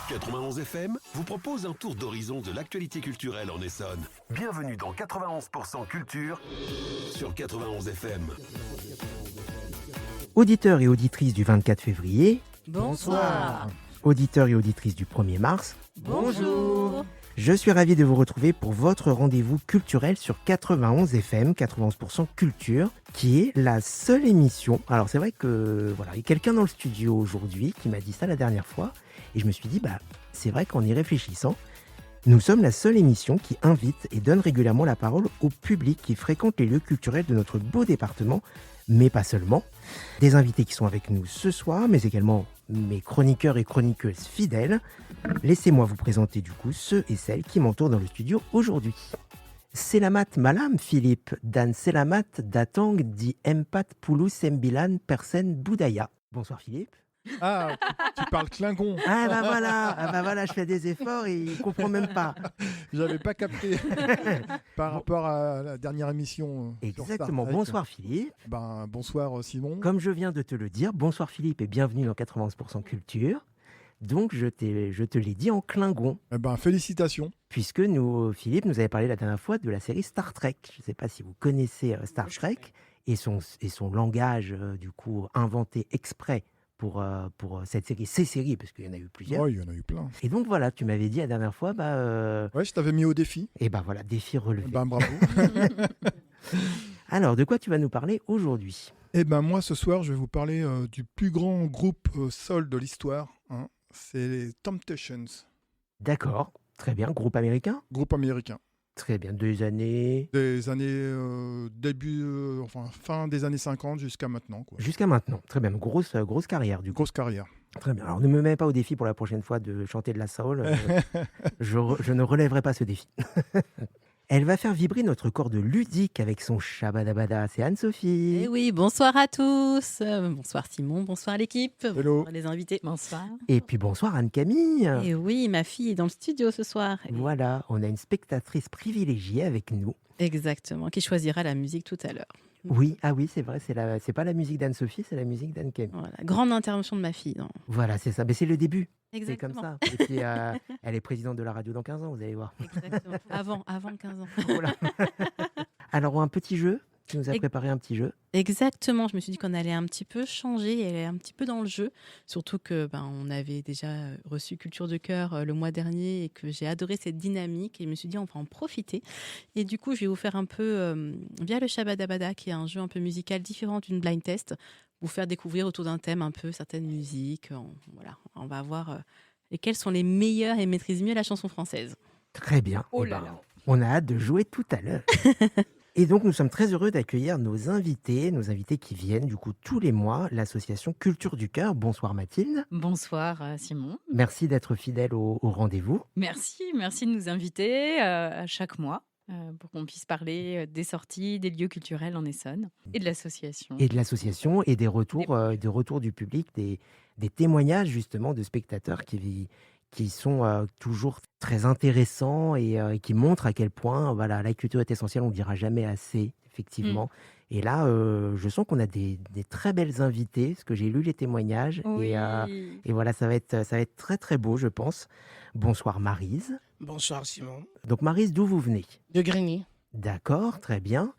91 FM vous propose un tour d'horizon de l'actualité culturelle en Essonne. Bienvenue dans 91% Culture sur 91 FM. Auditeurs et auditrices du 24 février, Bonsoir. Auditeurs et auditrices du 1er mars, Bonjour. je suis ravi de vous retrouver pour votre rendez-vous culturel sur 91 FM, 91% Culture, qui est la seule émission. Alors c'est vrai que voilà, il y a quelqu'un dans le studio aujourd'hui qui m'a dit ça la dernière fois, et je me suis dit, c'est vrai qu'en y réfléchissant, nous sommes la seule émission qui invite et donne régulièrement la parole au public qui fréquente les lieux culturels de notre beau département, mais pas seulement. Des invités qui sont avec nous ce soir, mais également mes chroniqueurs et chroniqueuses fidèles. Laissez-moi vous présenter du coup ceux et celles qui m'entourent dans le studio aujourd'hui. Selamat malam Philippe, dan selamat datang di empat puluh sembilan persen budaya. Bonsoir Philippe. Ah, tu parles Klingon. Voilà, je fais des efforts et il comprend même pas. J'avais pas capté par rapport à la dernière émission. Exactement. Bonsoir Philippe. Bonsoir Simon. Comme je viens de te le dire, bonsoir Philippe et bienvenue dans 91% Culture. Donc je te l'ai dit en Klingon. Félicitations. Puisque Philippe nous avait parlé la dernière fois de la série Star Trek. Je ne sais pas si vous connaissez Star Trek et son langage du coup inventé exprès pour cette série, ces séries, parce qu'il y en a eu plusieurs. Oui, il y en a eu plein. Et donc voilà, tu m'avais dit la dernière fois, ouais, je t'avais mis au défi. Et voilà, défi relevé. Bravo. Alors, de quoi tu vas nous parler aujourd'hui ? Moi, ce soir, je vais vous parler du plus grand groupe soul de l'histoire. Hein. C'est les Temptations. D'accord, très bien. Groupe américain ? Groupe américain. Très bien. Des années fin des années 50 jusqu'à maintenant. Quoi. Jusqu'à maintenant. Très bien. Grosse carrière, du coup. Grosse carrière. Très bien. Alors, ne me mets pas au défi pour la prochaine fois de chanter de la soul. Je ne relèverai pas ce défi. Elle va faire vibrer notre corde ludique avec son shabadabada. C'est Anne-Sophie. Eh oui, bonsoir à tous. Bonsoir Simon, bonsoir l'équipe. Hello. Bonsoir les invités. Bonsoir. Et puis bonsoir Anne-Camille. Et oui, ma fille est dans le studio ce soir. Voilà, on a une spectatrice privilégiée avec nous. Exactement, qui choisira la musique tout à l'heure. Oui, c'est vrai, c'est pas la musique d'Anne-Sophie, c'est la musique d'Anne-Camille. Voilà, grande intervention de ma fille. Non. Voilà, c'est ça. Mais c'est le début. Exactement. C'est comme ça. Et puis, elle est présidente de la radio dans 15 ans, vous allez voir. Exactement. Avant 15 ans. Voilà. Alors, un petit jeu. Tu nous as préparé un petit jeu. Exactement. Je me suis dit qu'on allait un petit peu changer et aller un petit peu dans le jeu. Surtout que on avait déjà reçu Culture de Cœur le mois dernier et que j'ai adoré cette dynamique. Et je me suis dit, on va en profiter. Et du coup, je vais vous faire un peu, via le Shabadabada, qui est un jeu un peu musical différent d'une blind test, vous faire découvrir autour d'un thème un peu certaines musiques. On va voir quelles sont les meilleures et maîtrisent mieux la chanson française. Très bien. Oh là là. On a hâte de jouer tout à l'heure. Et donc, nous sommes très heureux d'accueillir nos invités qui viennent du coup tous les mois, l'association Culture du Cœur. Bonsoir Mathilde. Bonsoir Simon. Merci d'être fidèle au rendez-vous. Merci de nous inviter à chaque mois pour qu'on puisse parler des sorties, des lieux culturels en Essonne et de l'association. Et de l'association et des retours du public, des témoignages justement de spectateurs qui sont toujours très intéressants et qui montrent à quel point la culture est essentielle. On ne dira jamais assez, effectivement. Et là, je sens qu'on a des très belles invités, parce que j'ai lu les témoignages. Oui. Et voilà, ça va être très très beau, je pense. Bonsoir Maryse. Bonsoir Simon. Donc Maryse, d'où vous venez ? De Grigny. D'accord, très bien.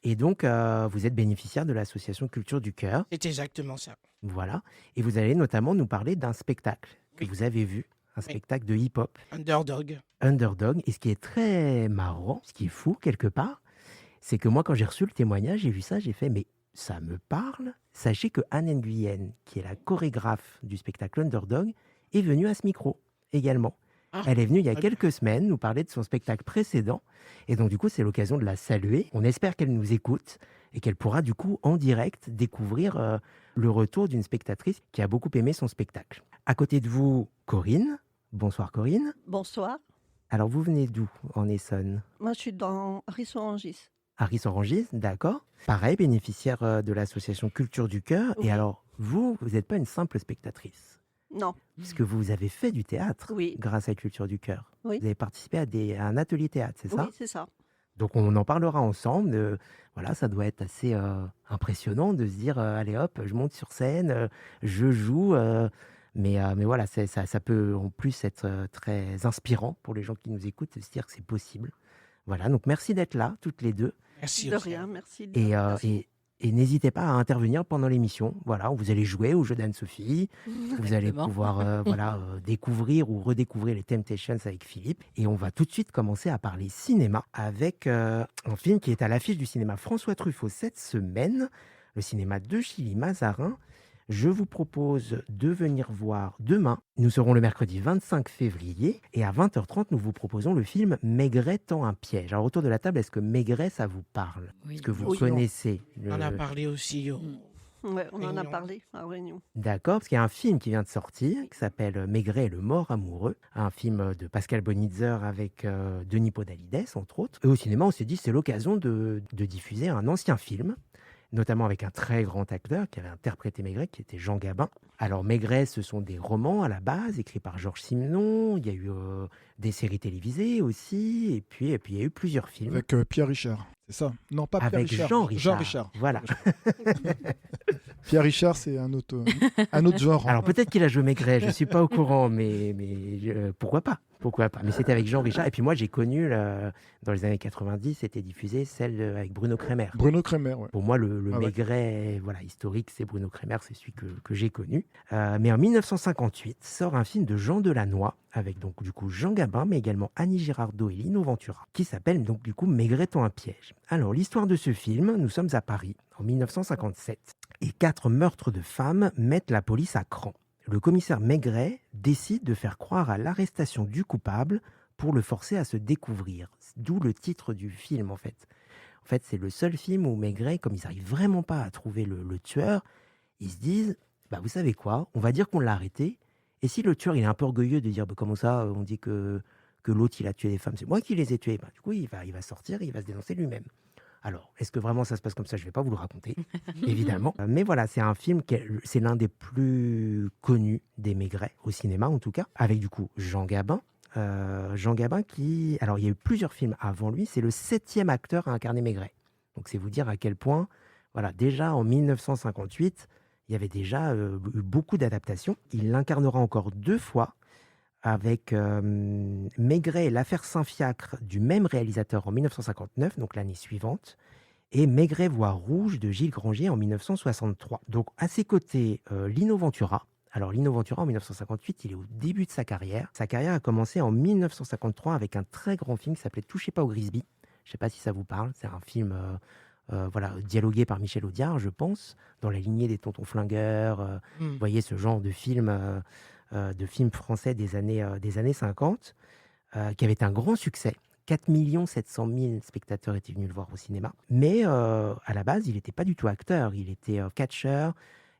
Et donc, vous êtes bénéficiaire de l'association Culture du Cœur. C'est exactement ça. Voilà. Et vous allez notamment nous parler d'un spectacle que vous avez vu. Un spectacle de hip-hop. Underdog. Et ce qui est très marrant, ce qui est fou quelque part, c'est que moi, quand j'ai reçu le témoignage, j'ai vu ça, j'ai fait, mais ça me parle. Sachez que Anne Nguyen, qui est la chorégraphe du spectacle Underdog, est venue à ce micro également. Elle est venue il y a quelques semaines nous parler de son spectacle précédent. Et donc, du coup, c'est l'occasion de la saluer. On espère qu'elle nous écoute et qu'elle pourra, du coup, en direct, découvrir le retour d'une spectatrice qui a beaucoup aimé son spectacle. À côté de vous, Corinne. Bonsoir Corinne. Bonsoir. Alors, vous venez d'où en Essonne ? Moi, je suis dans Rissorangis. À Rissorangis, d'accord. Pareil, bénéficiaire de l'association Culture du Cœur. Oui. Et alors, vous n'êtes pas une simple spectatrice. Non. Puisque vous avez fait du théâtre Oui. grâce à Culture du Cœur. Oui. Vous avez participé à un atelier théâtre, c'est ça ? Oui, c'est ça. Donc, on en parlera ensemble. Voilà, ça doit être assez impressionnant de se dire, allez hop, je monte sur scène, je joue. Mais voilà, ça peut en plus être très inspirant pour les gens qui nous écoutent, de se dire que c'est possible. Voilà, donc merci d'être là, toutes les deux. Merci De aussi. rien, merci. De Et, l'invitation. et n'hésitez pas à intervenir pendant l'émission. Voilà, vous allez jouer au jeu d'Anne-Sophie. Vous allez Exactement. pouvoir découvrir ou redécouvrir les Temptations avec Philippe. Et on va tout de suite commencer à parler cinéma avec un film qui est à l'affiche du cinéma François Truffaut cette semaine, le cinéma de Chili Mazarin. Je vous propose de venir voir demain. Nous serons le mercredi 25 février et à 20h30, nous vous proposons le film Maigret tend un piège. Alors autour de la table, est-ce que Maigret, ça vous parle? Oui. Est-ce que vous Oui. connaissez On en a parlé aussi. Ouais, on en a Réunion. parlé à Réunion. D'accord, parce qu'il y a un film qui vient de sortir qui s'appelle Maigret et le mort amoureux, un film de Pascal Bonitzer avec Denis Podalides, entre autres. Et au cinéma, on s'est dit c'est l'occasion de diffuser un ancien film, notamment avec un très grand acteur qui avait interprété Maigret, qui était Jean Gabin. Alors Maigret, ce sont des romans à la base, écrits par Georges Simenon. Il y a eu des séries télévisées aussi, et puis il y a eu plusieurs films. Avec Pierre Richard. C'est ça? Non, pas Pierre Avec Richard. Jean Richard. Jean Richard. Voilà. Pierre Richard, c'est un autre genre. Alors peut-être qu'il a joué Maigret, je ne suis pas au courant, mais pourquoi pas? Pourquoi pas? Mais c'était avec Jean Richard. Et puis moi, j'ai connu, dans les années 90, c'était diffusé celle avec Bruno Kremer. Bruno Kremer, ouais. Pour moi, le Ah ouais. Maigret voilà, historique, c'est Bruno Kremer, c'est celui que j'ai connu. Mais en 1958, sort un film de Jean Delannoy, avec donc du coup Jean Gabin, mais également Annie Girardot et Lino Ventura, qui s'appelle donc du coup Maigret tend un piège. Alors, l'histoire de ce film, nous sommes à Paris, en 1957, et 4 meurtres de femmes mettent la police à cran. Le commissaire Maigret décide de faire croire à l'arrestation du coupable pour le forcer à se découvrir. D'où le titre du film, en fait. En fait, c'est le seul film où Maigret, comme ils n'arrivent vraiment pas à trouver le tueur, ils se disent, bah, vous savez quoi, on va dire qu'on l'a arrêté. Et si le tueur, il est un peu orgueilleux de dire, bah, comment ça, on dit que l'autre, il a tué des femmes, c'est moi qui les ai tuées. Bah, du coup, il va sortir et il va se dénoncer lui-même. Alors, est-ce que vraiment ça se passe comme ça? Je ne vais pas vous le raconter, évidemment. Mais voilà, c'est un film, c'est l'un des plus connus des Maigret, au cinéma en tout cas, avec du coup Jean Gabin. Jean Gabin qui... Alors, il y a eu plusieurs films avant lui, c'est le 7e acteur à incarner Maigret. Donc, c'est vous dire à quel point, voilà, déjà en 1958, il y avait déjà eu beaucoup d'adaptations. Il l'incarnera encore 2 fois, avec Maigret et l'affaire Saint-Fiacre du même réalisateur en 1959, donc l'année suivante, et Maigret voit rouge de Gilles Granger en 1963. Donc à ses côtés, Lino Ventura. Alors Lino Ventura en 1958, il est au début de sa carrière. Sa carrière a commencé en 1953 avec un très grand film qui s'appelait Touchez pas au Grisby. Je ne sais pas si ça vous parle, c'est un film voilà, dialogué par Michel Audiard, je pense, dans la lignée des Tontons Flingueurs. Vous voyez ce genre de film français des années 50, qui avait un grand succès. 4 700 000 spectateurs étaient venus le voir au cinéma. Mais à la base, il n'était pas du tout acteur, il était catcheur.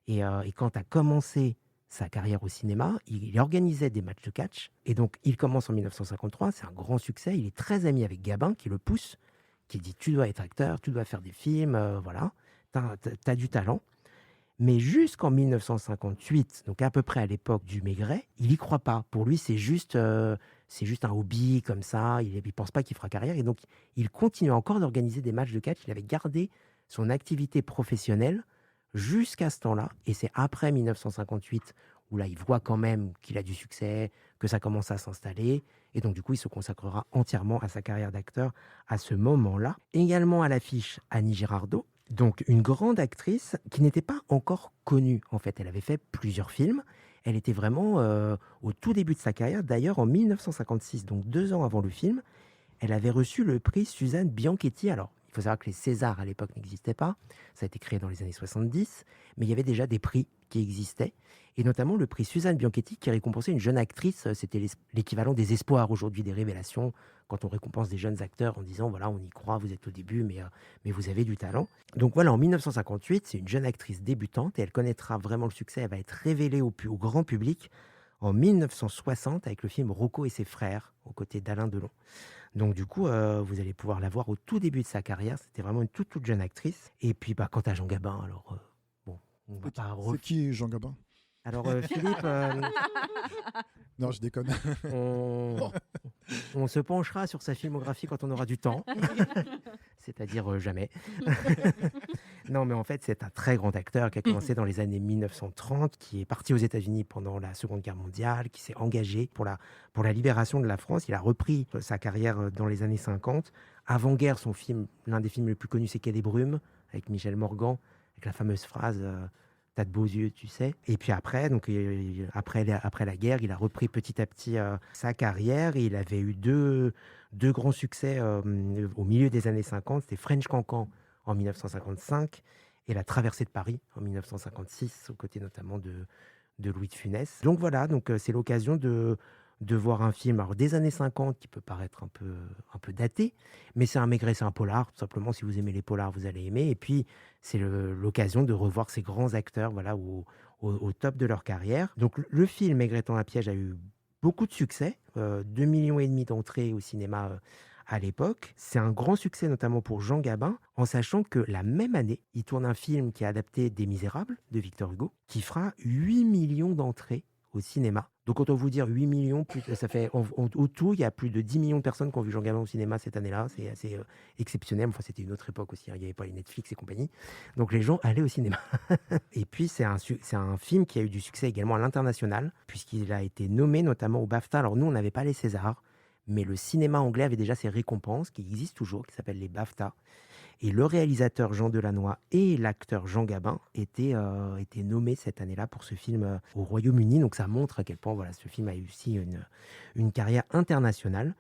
Et quand a commencé sa carrière au cinéma, il organisait des matchs de catch. Et donc, il commence en 1953, c'est un grand succès. Il est très ami avec Gabin, qui le pousse, qui dit « Tu dois être acteur, tu dois faire des films, voilà, t'as du talent ». Mais jusqu'en 1958, donc à peu près à l'époque du Maigret, il n'y croit pas. Pour lui, c'est juste un hobby comme ça. Il ne pense pas qu'il fera carrière. Et donc, il continue encore d'organiser des matchs de catch. Il avait gardé son activité professionnelle jusqu'à ce temps-là. Et c'est après 1958 où là, il voit quand même qu'il a du succès, que ça commence à s'installer. Et donc, du coup, il se consacrera entièrement à sa carrière d'acteur à ce moment-là. Également à l'affiche, Annie Girardot. Donc, une grande actrice qui n'était pas encore connue, en fait. Elle avait fait plusieurs films. Elle était vraiment au tout début de sa carrière. D'ailleurs, en 1956, donc 2 ans avant le film, elle avait reçu le prix Suzanne Bianchetti. Alors, il faut savoir que les Césars, à l'époque, n'existaient pas. Ça a été créé dans les années 70. Mais il y avait déjà des prix qui existaient. Et notamment le prix Suzanne Bianchetti qui récompensait une jeune actrice. C'était l'équivalent des espoirs aujourd'hui, des révélations, quand on récompense des jeunes acteurs en disant, voilà, on y croit, vous êtes au début, mais vous avez du talent. Donc voilà, en 1958, c'est une jeune actrice débutante et elle connaîtra vraiment le succès. Elle va être révélée au grand public en 1960 avec le film Rocco et ses frères, aux côtés d'Alain Delon. Donc du coup, vous allez pouvoir la voir au tout début de sa carrière. C'était vraiment une toute jeune actrice. Et puis, quant à Jean Gabin, alors, bon, on va pas... C'est qui Jean Gabin? Alors Philippe, Non, je déconne. on se penchera sur sa filmographie quand on aura du temps, c'est-à-dire jamais. Non, mais en fait, c'est un très grand acteur qui a commencé dans les années 1930, qui est parti aux États-Unis pendant la Seconde Guerre mondiale, qui s'est engagé pour la libération de la France. Il a repris sa carrière dans les années 50. Avant-guerre, l'un des films les plus connus, c'est Quai des Brumes, avec Michel Morgan, avec la fameuse phrase T'as de beaux yeux, tu sais. Et puis après, après la guerre, il a repris petit à petit sa carrière. Et il avait eu deux grands succès au milieu des années 50. C'était French Cancan en 1955 et La Traversée de Paris en 1956, aux côtés notamment de Louis de Funès. Donc voilà, c'est l'occasion de voir un film des années 50 qui peut paraître un peu daté, mais c'est un Maigret, c'est un polar. Tout simplement, si vous aimez les polars, vous allez aimer. Et puis, c'est l'occasion de revoir ces grands acteurs au top de leur carrière. Donc, le film Maigret tend un piège a eu beaucoup de succès, 2,5 millions d'entrées au cinéma à l'époque. C'est un grand succès, notamment pour Jean Gabin, en sachant que la même année, il tourne un film qui a adapté des Misérables de Victor Hugo, qui fera 8 millions d'entrées au cinéma. Donc, autant vous dire 8 millions, ça fait au tout, il y a plus de 10 millions de personnes qui ont vu Jean Gabin au cinéma cette année-là. C'est assez exceptionnel. Enfin, c'était une autre époque aussi, hein. Il n'y avait pas les Netflix et compagnie. Donc, les gens allaient au cinéma. Et puis, c'est un film qui a eu du succès également à l'international, puisqu'il a été nommé notamment au BAFTA. Alors, nous, on n'avait pas les Césars, mais le cinéma anglais avait déjà ses récompenses, qui existent toujours, qui s'appellent les BAFTA. Et le réalisateur Jean Delannoy et l'acteur Jean Gabin étaient nommés cette année-là pour ce film au Royaume-Uni. Donc ça montre à quel point ce film a eu aussi une carrière internationale.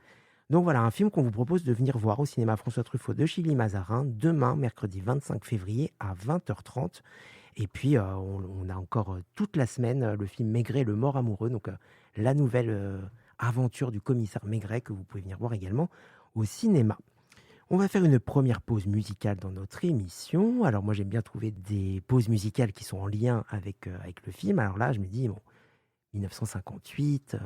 Donc voilà, un film qu'on vous propose de venir voir au cinéma François Truffaut de Chilly-Mazarin, demain, mercredi 25 février à 20h30. Et puis, on a encore toute la semaine le film Maigret, le mort amoureux. Donc la nouvelle aventure du commissaire Maigret que vous pouvez venir voir également au cinéma. On va faire une première pause musicale dans notre émission. Alors moi, j'aime bien trouver des pauses musicales qui sont en lien avec le film. Alors là, je me dis, 1958,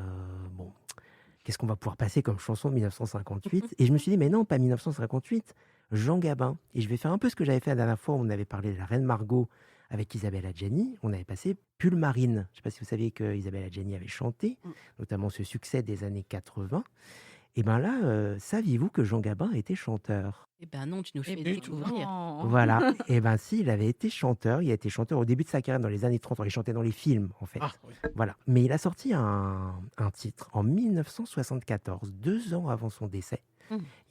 qu'est-ce qu'on va pouvoir passer comme chanson de 1958 ? Et je me suis dit, mais non, pas 1958, Jean Gabin. Et je vais faire un peu ce que j'avais fait la dernière fois, où on avait parlé de la Reine Margot avec Isabelle Adjani. On avait passé Pull Marine. Je ne sais pas si vous saviez que Isabelle Adjani avait chanté, notamment ce succès des années 80. Et bien là, saviez-vous que Jean Gabin était chanteur ? Eh ben non, tu nous fais découvrir. Voilà. Et bien si, il avait été chanteur. Il a été chanteur au début de sa carrière dans les années 30. Il chantait dans les films, en fait. Ah, oui. Voilà. Mais il a sorti un titre en 1974, 2 ans avant son décès.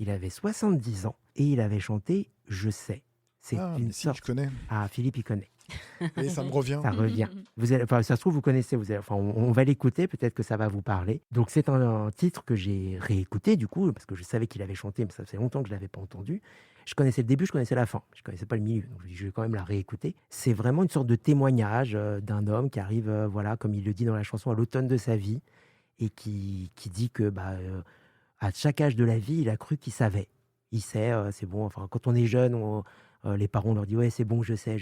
Il avait 70 ans et il avait chanté « Je sais ». C'est une sorte... je connais. Ah, Philippe, il connaît. Et ça me revient. Ça revient. Ça se trouve, vous connaissez. On va l'écouter, peut-être que ça va vous parler. Donc, c'est un titre que j'ai réécouté, du coup, parce que je savais qu'il avait chanté, mais ça faisait longtemps que je ne l'avais pas entendu. Je connaissais le début, je connaissais la fin. Je ne connaissais pas le milieu. Donc, je vais quand même la réécouter. C'est vraiment une sorte de témoignage d'un homme qui arrive, comme il le dit dans la chanson, à l'automne de sa vie, et qui dit que, à chaque âge de la vie, il a cru qu'il savait. Il sait, c'est bon. Enfin, quand on est jeune, les parents leur disent « Ouais, c'est bon, je sais. »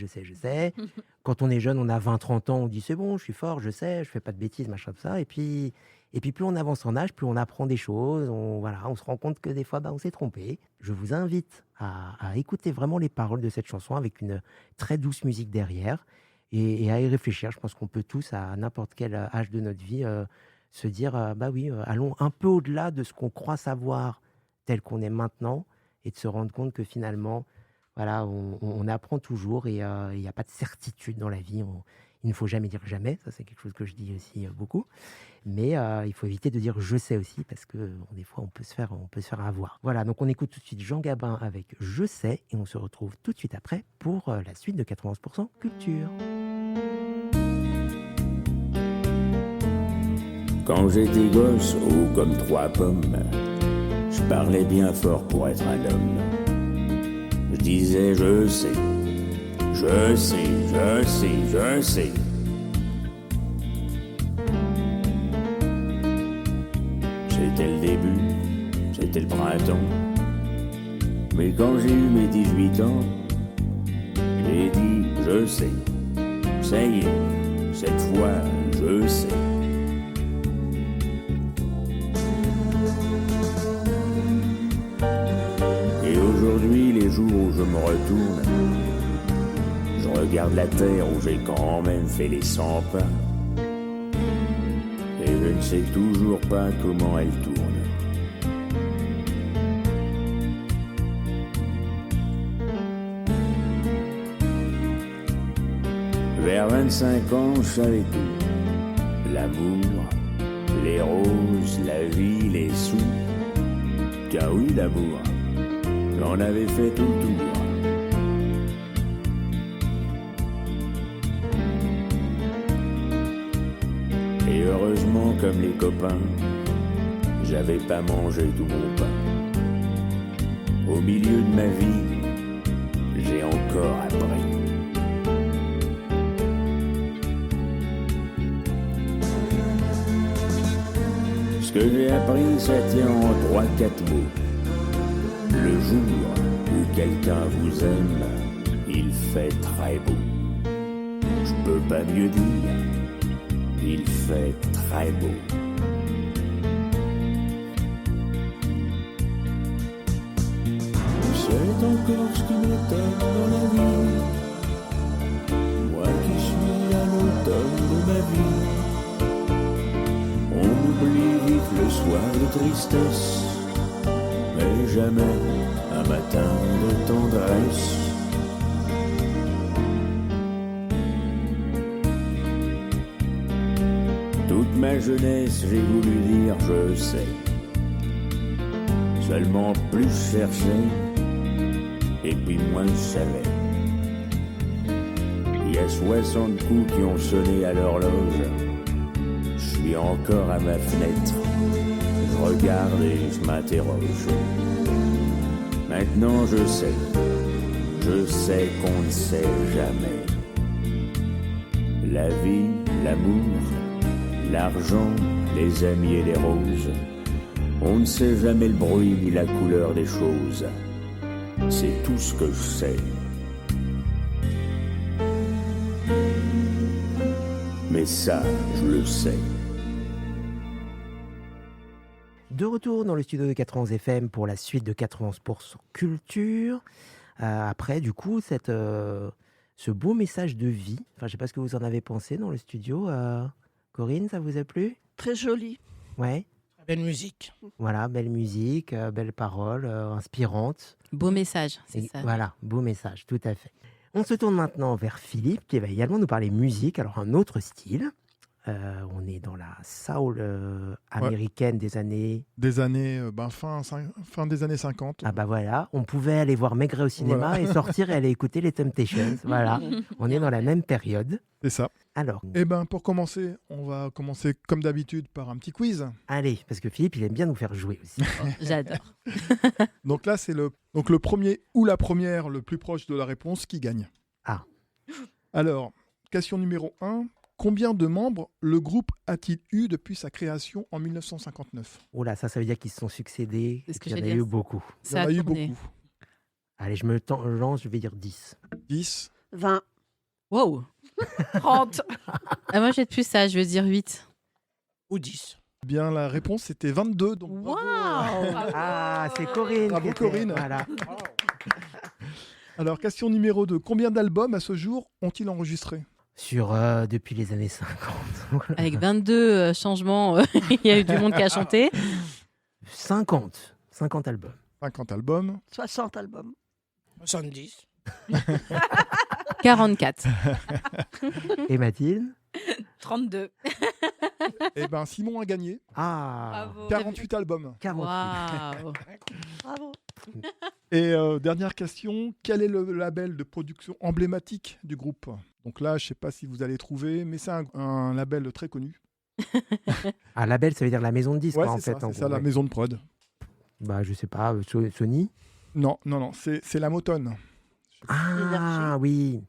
Quand on est jeune, on a 20-30 ans, on dit « C'est bon, je suis fort, je sais, je fais pas de bêtises, machin, tout ça. » Et puis plus on avance en âge, plus on apprend des choses. On se rend compte que des fois, on s'est trompé. Je vous invite à écouter vraiment les paroles de cette chanson avec une très douce musique derrière et à y réfléchir. Je pense qu'on peut tous, à n'importe quel âge de notre vie, se dire allons un peu au-delà de ce qu'on croit savoir tel qu'on est maintenant et de se rendre compte que finalement, on apprend toujours et il n'y a pas de certitude dans la vie. Il ne faut jamais dire jamais, ça c'est quelque chose que je dis aussi beaucoup. Mais il faut éviter de dire je sais aussi parce que des fois on peut se faire avoir. Voilà, donc on écoute tout de suite Jean Gabin avec Je sais et on se retrouve tout de suite après pour la suite de 91% Culture. Quand j'étais gosse, haut comme 3 pommes, je parlais bien fort pour être un homme. Je disais je sais, je sais, je sais, je sais. C'était le début, c'était le printemps. Mais quand j'ai eu mes 18 ans, j'ai dit je sais. Ça y est, cette fois je sais. Et aujourd'hui, les jours où je me retourne, je regarde la terre où j'ai quand même fait les 100 pas. Et je ne sais toujours pas comment elle tourne. 25 ans, je savais tout. L'amour, les roses, la vie, les sous. Car oui, l'amour, j'en avais fait tout le tour. Et heureusement, comme les copains, j'avais pas mangé tout mon pain. Au milieu de ma vie, j'ai encore appris. Ce que j'ai appris, ça tient en 3-4 mots. Le jour où quelqu'un vous aime, il fait très beau. Je peux pas mieux dire, il fait très beau. C'est encore ce qui m'étonne dans la vie. Moi qui suis à l'automne de ma vie. On oublie vite le soir de tristesse, mais jamais un matin de tendresse. Toute ma jeunesse, j'ai voulu dire je sais. Seulement plus je cherchais, et puis moins je savais. Il y a 60 coups qui ont sonné à l'horloge. Je suis encore à ma fenêtre. Je regarde et je m'interroge. Maintenant je sais qu'on ne sait jamais. La vie, l'amour, l'argent, les amis et les roses. On ne sait jamais le bruit ni la couleur des choses. C'est tout ce que je sais. Mais ça, je le sais. De retour dans le studio de 91 FM pour la suite de 91% Culture. Après, du coup, ce beau message de vie. Enfin, je ne sais pas ce que vous en avez pensé dans le studio. Corinne, ça vous a plu? Très joli. Ouais. Belle musique. Voilà, belle musique, belles paroles, inspirantes. Beau message, c'est Et ça. voilà, beau message, tout à fait. On se tourne maintenant vers Philippe qui va également nous parler musique, alors un autre style. On est dans la soul américaine des années... Des années, fin des années 50. Ah bah voilà, on pouvait aller voir Maigret au cinéma Voilà. et sortir et aller écouter les Temptations. Voilà, on est dans la même période. C'est ça. Alors, Eh ben, pour commencer, on va commencer comme d'habitude par un petit quiz. allez, parce que Philippe, il aime bien nous faire jouer aussi. Oh, j'adore. Donc là, c'est le premier ou la première le plus proche de la réponse qui gagne. Ah. Alors, question numéro 1. Combien de membres le groupe a-t-il eu depuis sa création en 1959? Oh là, ça veut dire qu'ils se sont succédés. C'est ce que Il y en a j'allais eu dire. beaucoup. Il y Ça en a a eu tourné. beaucoup. Allez, je lance, je vais dire 10. 10. 20. Wow. 30. Ah, moi, j'ai plus ça, je veux dire 8. Ou 10. Eh bien, la réponse était 22. Donc bravo. Ah, c'est Corinne. Bravo, qui était- Corinne. Voilà. Alors, question numéro 2. Combien d'albums à ce jour ont-ils enregistré? Depuis les années 50. Avec 22 changements, il y a eu du monde qui a chanté. 50. 50 albums. 50 albums. 60 albums. 70. 44. Et Mathilde? 32. Eh bien, Simon a gagné. Ah, Bravo. 48 albums. 48. Waouh. Bravo. Et dernière question, quel est le label de production emblématique du groupe? Donc là, je ne sais pas si vous allez trouver, mais c'est un label très connu. Ah, label, ça veut dire la maison de disques, Ouais, quoi, en c'est fait. ça, en c'est gros, ça, la ouais. maison de prod. Bah, je sais pas, Sony. Non, c'est la Motown. Ah, oui.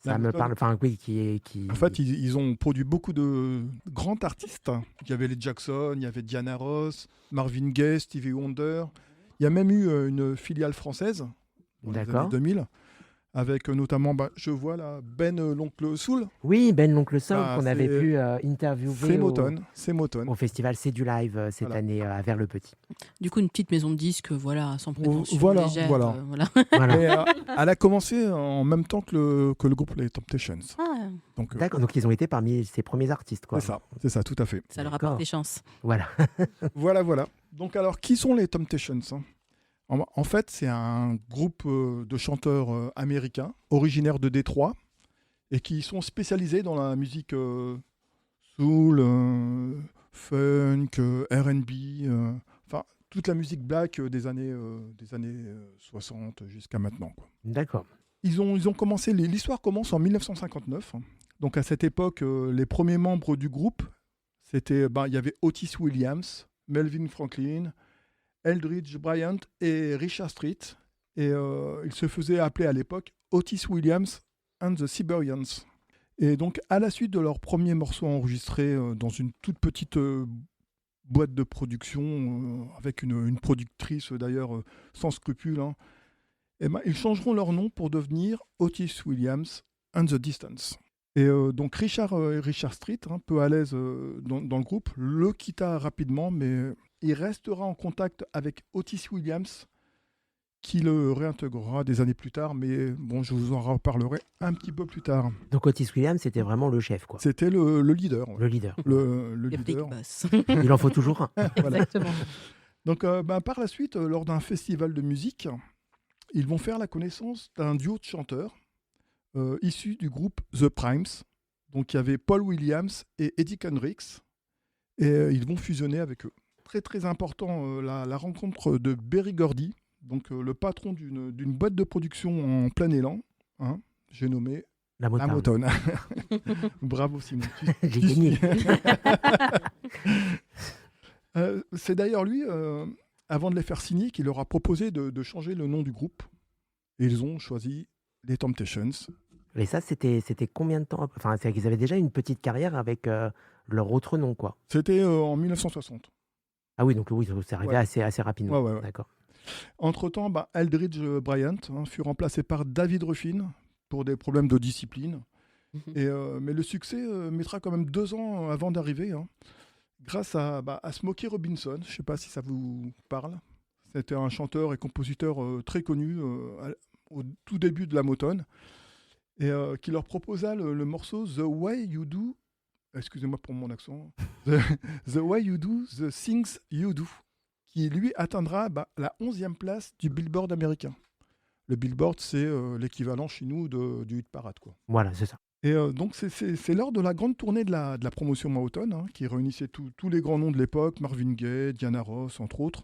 Ça La me méthode. parle. Enfin, oui, qui. En fait, ils ont produit beaucoup de grands artistes. Il y avait les Jackson, il y avait Diana Ross, Marvin Gaye, Stevie Wonder. Il y a même eu une filiale française dans les D'accord. années 2000, avec notamment, je vois là, Ben l'Oncle Soul. Oui, Ben l'Oncle Soul, Ah, qu'on avait c'est- pu interviewer C'est Motown, c'est Motown. au festival C'est du Live cette Voilà. année à Vers-le-Petit. Du coup, une petite maison de disques, voilà, sans prétention. voilà, légère, voilà. voilà. Voilà. Mais, elle a commencé en même temps que le groupe Les Temptations. Ah, Donc, D'accord, donc ils ont été parmi ses premiers artistes, quoi. c'est ça, tout à fait. ça leur D'accord. apporte des chances. Voilà. Voilà. Donc alors, qui sont les Temptations, hein? En fait, c'est un groupe de chanteurs américains, originaires de Détroit, et qui sont spécialisés dans la musique soul, funk, R&B, enfin toute la musique black des années 60 jusqu'à maintenant, quoi. D'accord. Ils ont commencé, l'histoire commence en 1959. Donc à cette époque, les premiers membres du groupe, il y avait Otis Williams, Melvin Franklin, Eldridge Bryant et Richard Street. Et ils se faisaient appeler à l'époque Otis Williams and the Siberians. Et donc à la suite de leur premier morceau enregistré dans une toute petite boîte de production, avec une productrice d'ailleurs sans scrupules, hein, ils changeront leur nom pour devenir Otis Williams and the Distance. Et donc Richard Street, hein, peu à l'aise dans le groupe, le quitta rapidement, mais il restera en contact avec Otis Williams, qui le réintégrera des années plus tard, mais bon, je vous en reparlerai un petit peu plus tard. Donc Otis Williams, c'était vraiment le chef, quoi. C'était le leader. Ouais. Le leader. Le Le big leader. boss. Il en faut toujours un. Voilà. Exactement. Donc par la suite, lors d'un festival de musique, ils vont faire la connaissance d'un duo de chanteurs issus du groupe The Primes. Donc il y avait Paul Williams et Eddie Kendricks, et ils vont fusionner avec eux. Très très important, la rencontre de Berry Gordy, donc le patron d'une boîte de production en plein élan, hein, j'ai nommé La la Motown. Motown. Bravo Simon. J'ai gagné. C'est d'ailleurs lui, avant de les faire signer, qui leur a proposé de changer le nom du groupe. Et ils ont choisi les Temptations. Et ça, c'était combien de temps? Enfin, c'est qu'ils avaient déjà une petite carrière avec leur autre nom, quoi. C'était en 1960. Ah oui, donc oui, c'est arrivé Ouais. assez rapidement. Ouais. D'accord. Entre-temps, Eldridge Bryant fut remplacé par David Ruffin pour des problèmes de discipline. Mais le succès mettra quand même 2 ans avant d'arriver, hein, grâce à Smokey Robinson. Je ne sais pas si ça vous parle. C'était un chanteur et compositeur très connu au tout début de la Motown, et qui leur proposa le morceau The Way You Do, excusez-moi pour mon accent, The Way You Do, The Things You Do, qui lui atteindra la 11e place du Billboard américain. Le Billboard, c'est l'équivalent chez nous du hit parade, quoi. Voilà, c'est ça. Et donc c'est lors de la grande tournée de la promotion Motown, hein, qui réunissait tous les grands noms de l'époque, Marvin Gaye, Diana Ross, entre autres,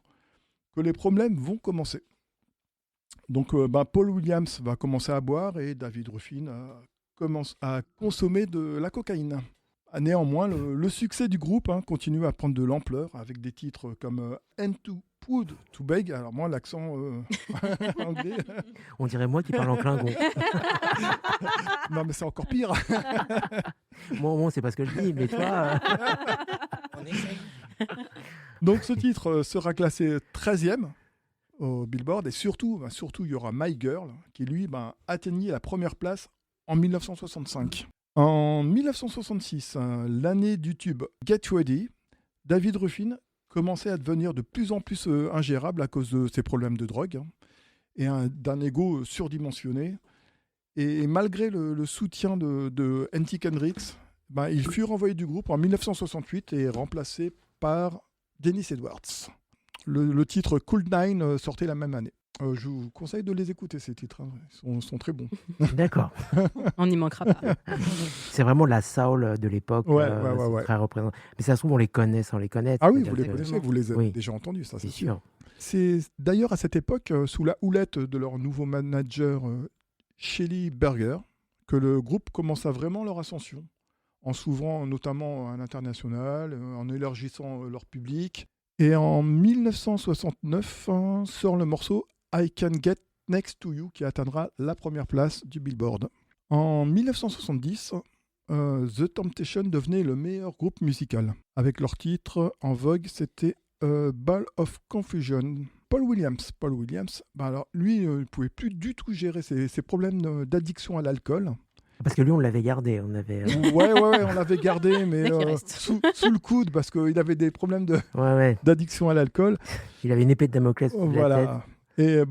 que les problèmes vont commencer. Donc Paul Williams va commencer à boire et David Ruffin commence à consommer de la cocaïne. Néanmoins, le succès du groupe continue à prendre de l'ampleur avec des titres comme And to Put to Beg. Alors moi, l'accent anglais. On dirait moi qui parle en klingon. Non, mais c'est encore pire. Moi, c'est pas ce que je dis, mais toi... On essaye. Donc ce titre sera classé 13e au Billboard, et surtout, il y aura My Girl qui lui atteignit la première place en 1965. En 1966, l'année du tube Get Ready, David Ruffin commençait à devenir de plus en plus ingérable à cause de ses problèmes de drogue, et d'un ego surdimensionné. Et malgré le soutien de N.T. Kendricks, il fut renvoyé du groupe en 1968 et remplacé par Dennis Edwards. Le titre Cool Nine sortait la même année. Je vous conseille de les écouter, ces titres. Ils sont très bons. D'accord. On n'y manquera pas. C'est vraiment la soul de l'époque. Ouais. C'est très représentant. Mais ça se trouve, on les connaît sans les connaître. Ah oui, C'est-à-dire vous les que- connaissez, vous les avez Oui. déjà entendus, ça C'est c'est sûr. sûr. C'est d'ailleurs à cette époque, sous la houlette de leur nouveau manager, Shelly Berger, que le groupe commença vraiment leur ascension, en s'ouvrant notamment à l'international, en élargissant leur public. Et en 1969 sort le morceau I Can Get Next to You, qui atteindra la première place du Billboard. En 1970, The Temptations devenait le meilleur groupe musical. Avec leur titre en vogue, c'était Ball of Confusion. Paul Williams, alors lui, il ne pouvait plus du tout gérer ses problèmes d'addiction à l'alcool. Parce que lui, on l'avait gardé. On avait... Ouais, on l'avait gardé, mais C'est qu'il reste. sous le coude, parce qu'il avait des problèmes Ouais. d'addiction à l'alcool. Il avait une épée de Damoclès au-dessus de la tête. Voilà. Et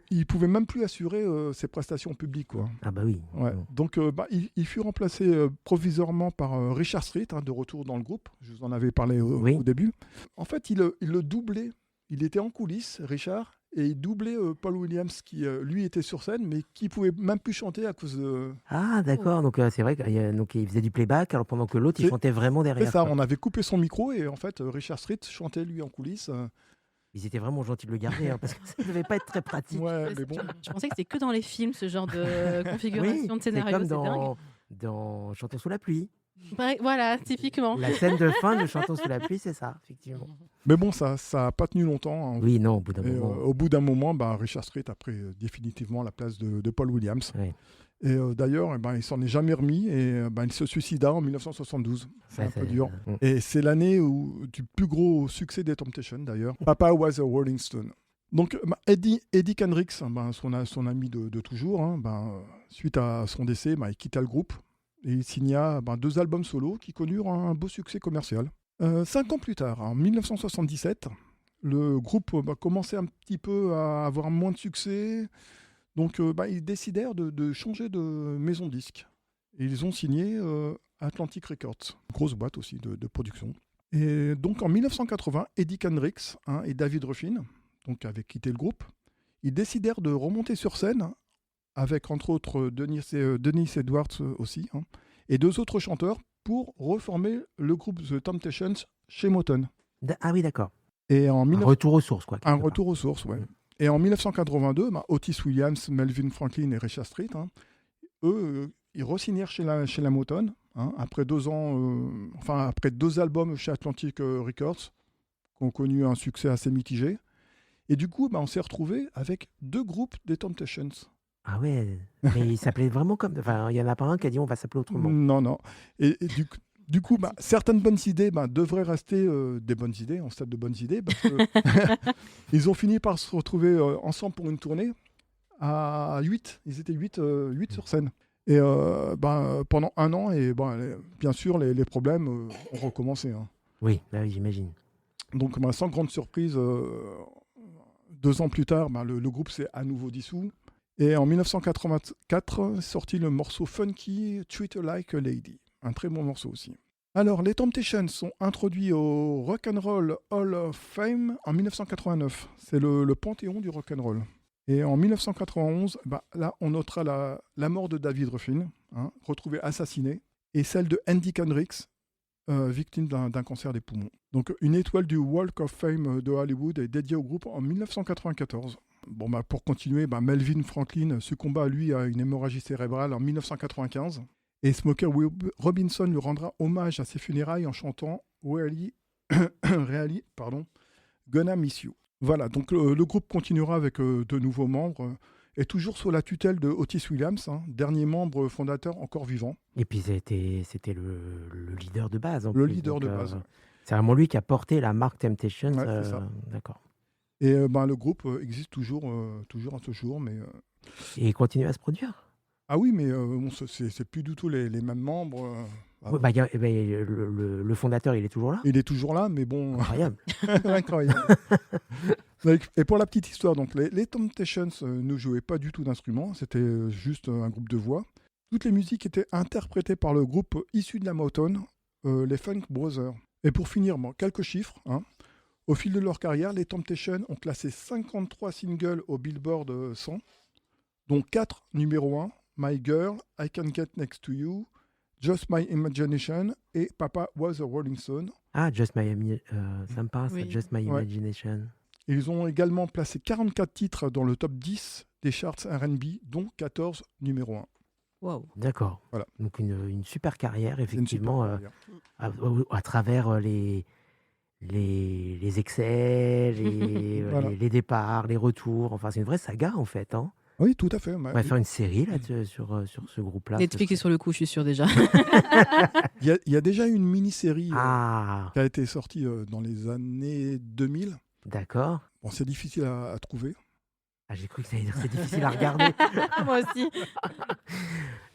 il pouvait même plus assurer ses prestations publiques, quoi. Ah bah oui. Ouais. Donc il fut remplacé provisoirement par Richard Street, de retour dans le groupe. Je vous en avais parlé Oui. au début. En fait, il le doublait. Il était en coulisses, Richard, et il doublait Paul Williams qui, lui, était sur scène, mais qui pouvait même plus chanter à cause de... Ah, d'accord. Donc, c'est vrai qu'il faisait du playback, alors pendant que l'autre, il C'est- chantait vraiment C'est derrière. ça, quoi. on avait coupé son micro et en fait, Richard Street chantait lui en coulisses. Ils étaient vraiment gentils de le garder, hein, parce que ça ne devait pas être très pratique. Ouais, mais bon. Je pensais que c'était que dans les films, ce genre de configuration de c'est scénario. comme C'est dingue. dans Chantons sous la pluie. Ouais, voilà, typiquement. La scène de fin de Chantons sous la pluie, c'est ça, effectivement. Mais bon, ça a pas tenu longtemps, hein. Oui, non, au bout d'un Et, moment. au bout d'un moment, Richard Street a pris définitivement la place de Paul Williams. Ouais. Et d'ailleurs, il s'en est jamais remis et il se suicida en 1972. C'est Ouais, un peu dur. Mm. Et c'est l'année du plus gros succès des Temptations, d'ailleurs. Papa was a Rolling Stone. Donc, Eddie Kendricks, son ami de toujours, hein, suite à son décès, il quitta le groupe et il signa 2 albums solo qui connurent un beau succès commercial. 5 ans plus tard, en 1977, le groupe commençait un petit peu à avoir moins de succès. Donc, ils décidèrent de changer de maison de disque. Et ils ont signé Atlantic Records, grosse boîte aussi de production. Et donc, en 1980, Eddie Kendricks et David Ruffin, donc avaient quitté le groupe. Ils décidèrent de remonter sur scène avec, entre autres, Dennis Edwards aussi, et 2 autres chanteurs pour reformer le groupe The Temptations chez Motown. Ah oui, d'accord. Et en Un retour aux sources, quoi. un quelque retour aux sources, ouais. Mm. Et en 1982, Otis Williams, Melvin Franklin et Richard Street, eux, ils re-signèrent chez la Motown, après 2 ans, après 2 albums chez Atlantic Records, qui ont connu un succès assez mitigé. Et du coup, on s'est retrouvé avec 2 groupes des Temptations. Ah ouais, mais il s'appelait vraiment comme... Enfin, il n'y en a pas un qui a dit on va s'appeler autrement. Non. Et du coup, certaines bonnes idées devraient rester des bonnes idées, en stade de bonnes idées, parce que ils ont fini par se retrouver ensemble pour une tournée à 8. Ils étaient 8 sur scène. Et pendant 1 an, et bien sûr, les problèmes ont recommencé. Oui, bah oui, j'imagine. Donc, sans grande surprise, 2 ans plus tard, le groupe s'est à nouveau dissous. Et en 1984, est sorti le morceau funky Treat Her Like a Lady. Un très bon morceau aussi. Alors, les Temptations sont introduits au Rock and Roll Hall of Fame en 1989. C'est le panthéon du rock and roll. Et en 1991, là, on notera la mort de David Ruffin, retrouvé assassiné, et celle de Andy Kendricks, victime d'un cancer des poumons. Donc, une étoile du Walk of Fame de Hollywood est dédiée au groupe en 1994. Pour continuer, Melvin Franklin succomba lui à une hémorragie cérébrale en 1995. Et Smokey Robinson lui rendra hommage à ses funérailles en chantant Really, Gonna Miss You. Voilà, donc le groupe continuera avec de nouveaux membres et toujours sous la tutelle de Otis Williams, dernier membre fondateur encore vivant. Et puis c'était le leader de base. Le leader de base. C'est vraiment lui qui a porté la marque Temptations. Ouais, c'est ça. D'accord. Et le groupe existe toujours à ce jour. Mais, Et il continue à se produire. Ah oui, mais c'est plus du tout les mêmes membres. Ouais, le fondateur, il est toujours là. Il est toujours là, mais bon... Incroyable. Incroyable. Et pour la petite histoire, donc, les Temptations ne jouaient pas du tout d'instruments, c'était juste un groupe de voix. Toutes les musiques étaient interprétées par le groupe issu de la Motown, les Funk Brothers. Et pour finir, quelques chiffres. Au fil de leur carrière, les Temptations ont classé 53 singles au Billboard 100, dont 4 numéro 1, My Girl, I Can Get Next to You, Just My Imagination et Papa Was a Rolling Stone. Ah, ça me parle, ça, Oui. Just My Ouais. Imagination. Ils ont également placé 44 titres dans le top 10 des charts R&B, dont 14 numéro 1. Wow. D'accord. Voilà. Donc une super carrière, C'est une super effectivement, carrière. à travers les excès, Voilà. les départs, les retours. Enfin, c'est une vraie saga, en fait. Oui, tout à fait. On va faire une série là, sur ce groupe-là. Netflix est sur le coup, je suis sûre déjà. Il y a déjà une mini-série Ah, qui a été sortie dans les années 2000. d'accord. Bon, c'est difficile à trouver. Ah, j'ai cru que ça allait dire c'est difficile à regarder. Moi aussi.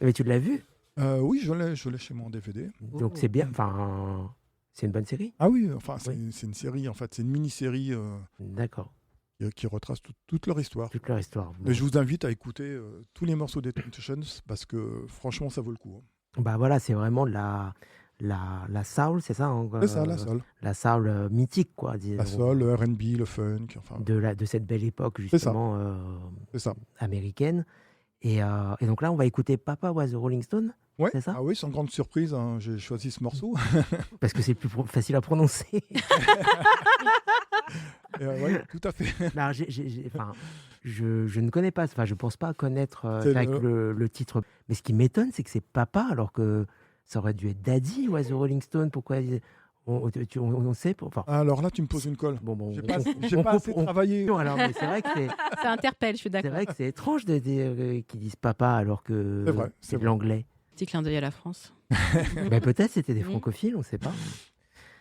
Mais tu l'as vu? Oui, je l'ai chez moi en DVD. Donc c'est bien. Enfin, c'est une bonne série. Ah oui, enfin, c'est Oui. c'est une série, en fait. C'est une mini-série D'accord. qui retrace toute leur histoire. Toute leur histoire. Bon. Et je vous invite à écouter tous les morceaux des Temptations parce que franchement, ça vaut le coup. Bah voilà, c'est vraiment de la soul, c'est ça, hein, C'est ça, la soul. la soul mythique, quoi, La soul, le R&B, le funk, enfin, de cette belle époque, C'est ça. justement, c'est ça. américaine. Et donc là, on va écouter Papa Was a Rolling Stone, Ouais. c'est ça? Ah oui, sans grande surprise, hein, j'ai choisi ce morceau. Parce que c'est plus facile à prononcer. Oui, tout à fait. Alors, enfin, je ne connais pas, enfin, je pense pas connaître C'est avec le titre. Mais ce qui m'étonne, c'est que c'est Papa, alors que ça aurait dû être Daddy Was a Rolling Stone. Pourquoi on sait enfin, Alors là, tu me poses une colle. bon, J'ai pas assez travaillé. alors, mais c'est vrai que Ça interpelle, je suis c'est d'accord. vrai que c'est étrange de dire qu'ils disent Papa alors que C'est vrai, c'est c'est de vrai. l'anglais. Petit clin d'œil à la France. Mais peut-être c'était des Mhm. francophiles, on ne sait pas.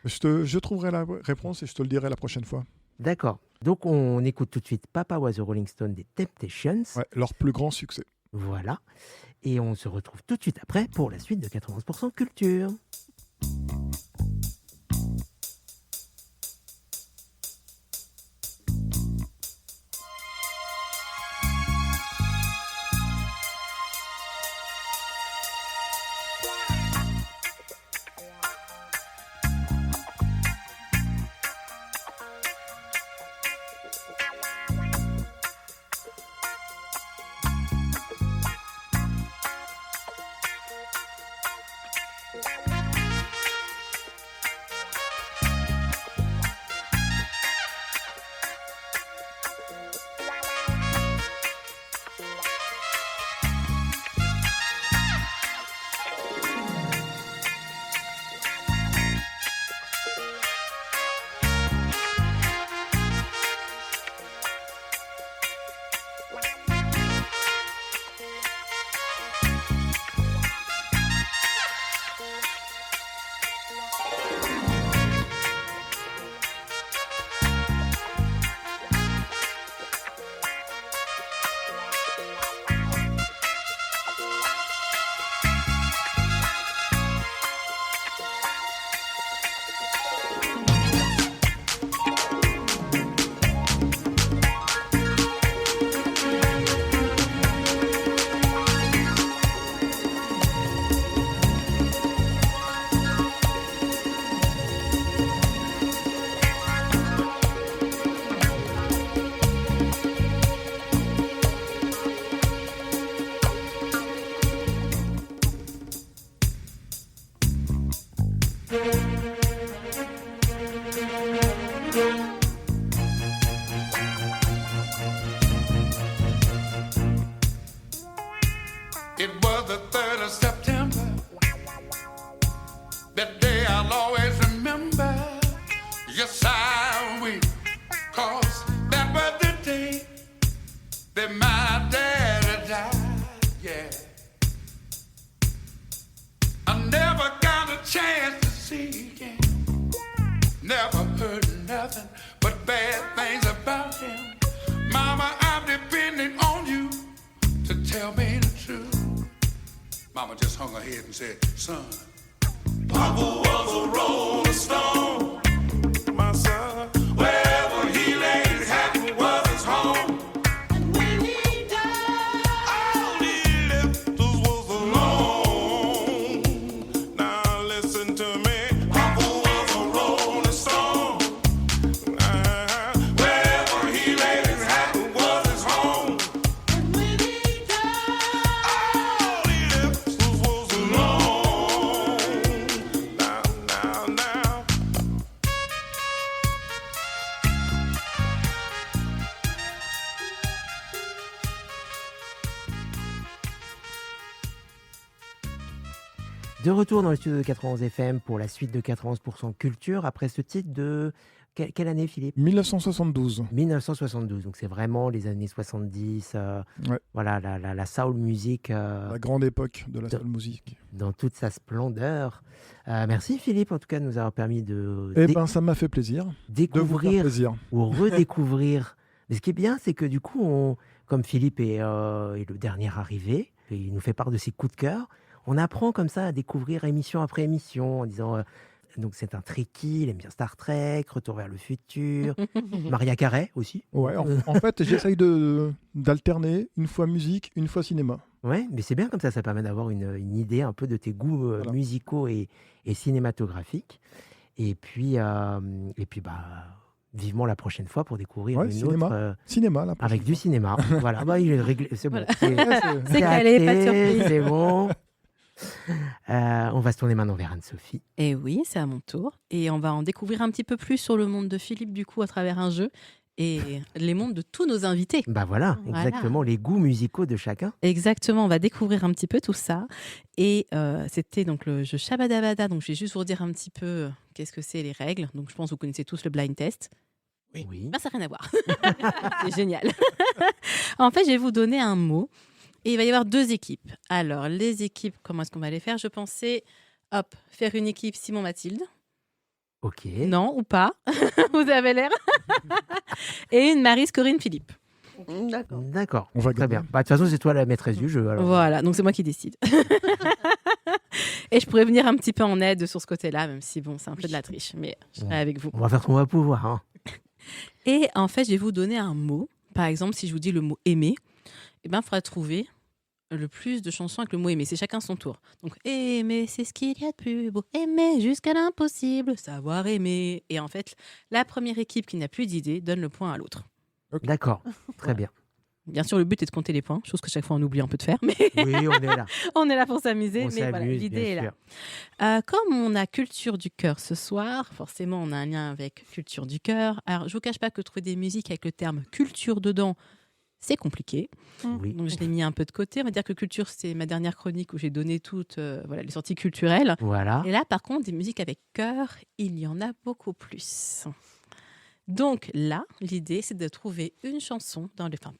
Je trouverai la réponse et je te le dirai la prochaine fois. D'accord. Donc on écoute tout de suite Papa Was a Rolling Stone des Temptations. Ouais, leur plus grand succès. Voilà. Et on se retrouve tout de suite après pour la suite de 91% Culture. It was the 3rd of September. That day I'll always remember. Yes, I will. 'Cause that was the day that my daddy died. Yeah. I never got a chance to see him. Never heard nothing but bad things about him. Mama, I'm depending on you to tell me the truth. Mama just hung her head and said, son, Papa was a rolling stone. My son, wherever he laid his hat was his home. And when he died, all he left us was alone. Now listen to me. Papa was a rolling stone. Wherever he laid his hat was his home. And when he died, all he left us was alone. Now. De retour dans le studio de 91 FM pour la suite de 91% Culture après ce titre de quelle année, Philippe? 1972. 1972, donc c'est vraiment les années 70, Ouais. voilà, la soul music La grande époque de la de- soul musique. dans toute sa splendeur. Merci Philippe, en tout cas, de nous avoir permis de Eh ben, ça m'a fait plaisir de vous faire découvrir plaisir. ou redécouvrir. Mais ce qui est bien, c'est que du coup, comme Philippe est le dernier arrivé, et il nous fait part de ses coups de cœur, on apprend comme ça à découvrir émission après émission en disant Donc c'est un trekkie, il aime bien Star Trek, Retour vers le futur, Maria Carey aussi. Ouais, en fait, j'essaye d'alterner une fois musique, une fois cinéma. Ouais, mais c'est bien comme ça permet d'avoir une idée un peu de tes goûts Voilà. musicaux et cinématographiques. Et puis, vivement la prochaine fois pour découvrir Ouais, une cinéma. autre Cinéma, là. avec du cinéma. Voilà, bah, il est réglé, c'est bon. Voilà. C'est C'est calé, pas de acté, surprise. c'est bon. On va se tourner maintenant vers Anne-Sophie. Et oui, c'est à mon tour. Et on va en découvrir un petit peu plus sur le monde de Philippe, du coup, à travers un jeu et les mondes de tous nos invités. Bah voilà, Voilà. exactement, les goûts musicaux de chacun. Exactement, on va découvrir un petit peu tout ça. Et c'était donc le jeu Shabadabada. Donc, je vais juste vous redire un petit peu qu'est-ce que c'est les règles. Donc, je pense que vous connaissez tous le blind test. Oui. Ben, ça n'a rien à voir. C'est génial. En fait, je vais vous donner un mot. Et il va y avoir 2 équipes. Alors, les équipes, comment est-ce qu'on va les faire? Je pensais, faire une équipe Simon-Mathilde. Ok. Non, ou pas. Vous avez l'air. Et une Maryse, Corinne, Philippe. D'accord. D'accord, On va très gagner. bien. Bah, de toute façon, c'est toi la maîtresse du jeu. Alors. Voilà, donc c'est moi qui décide. Et je pourrais venir un petit peu en aide sur ce côté-là, même si bon, c'est un peu de la triche, mais je serai Ouais. avec vous. On va faire ce qu'on va pouvoir. Hein. Et en fait, je vais vous donner un mot. Par exemple, si je vous dis le mot aimer, eh ben, il faudra trouver le plus de chansons avec le mot aimer. C'est chacun son tour. Donc, aimer, c'est ce qu'il y a de plus beau. Aimer jusqu'à l'impossible, savoir aimer. Et en fait, la première équipe qui n'a plus d'idée donne le point à l'autre. D'accord, très bien. Bien sûr, le but est de compter les points, chose que chaque fois on oublie un peu de faire, mais Oui, on est là. on est là pour s'amuser. On Mais voilà, s'amuse, l'idée bien est là. sûr. Comme on a culture du cœur ce soir, forcément on a un lien avec culture du cœur. Alors je vous cache pas que trouver des musiques avec le terme culture dedans, c'est compliqué. Oui. Donc je l'ai mis un peu de côté. On va dire que culture, c'est ma dernière chronique où j'ai donné toutes les sorties culturelles. Voilà. Et là, par contre, des musiques avec cœur, il y en a beaucoup plus. Donc là, l'idée, c'est de trouver une chanson,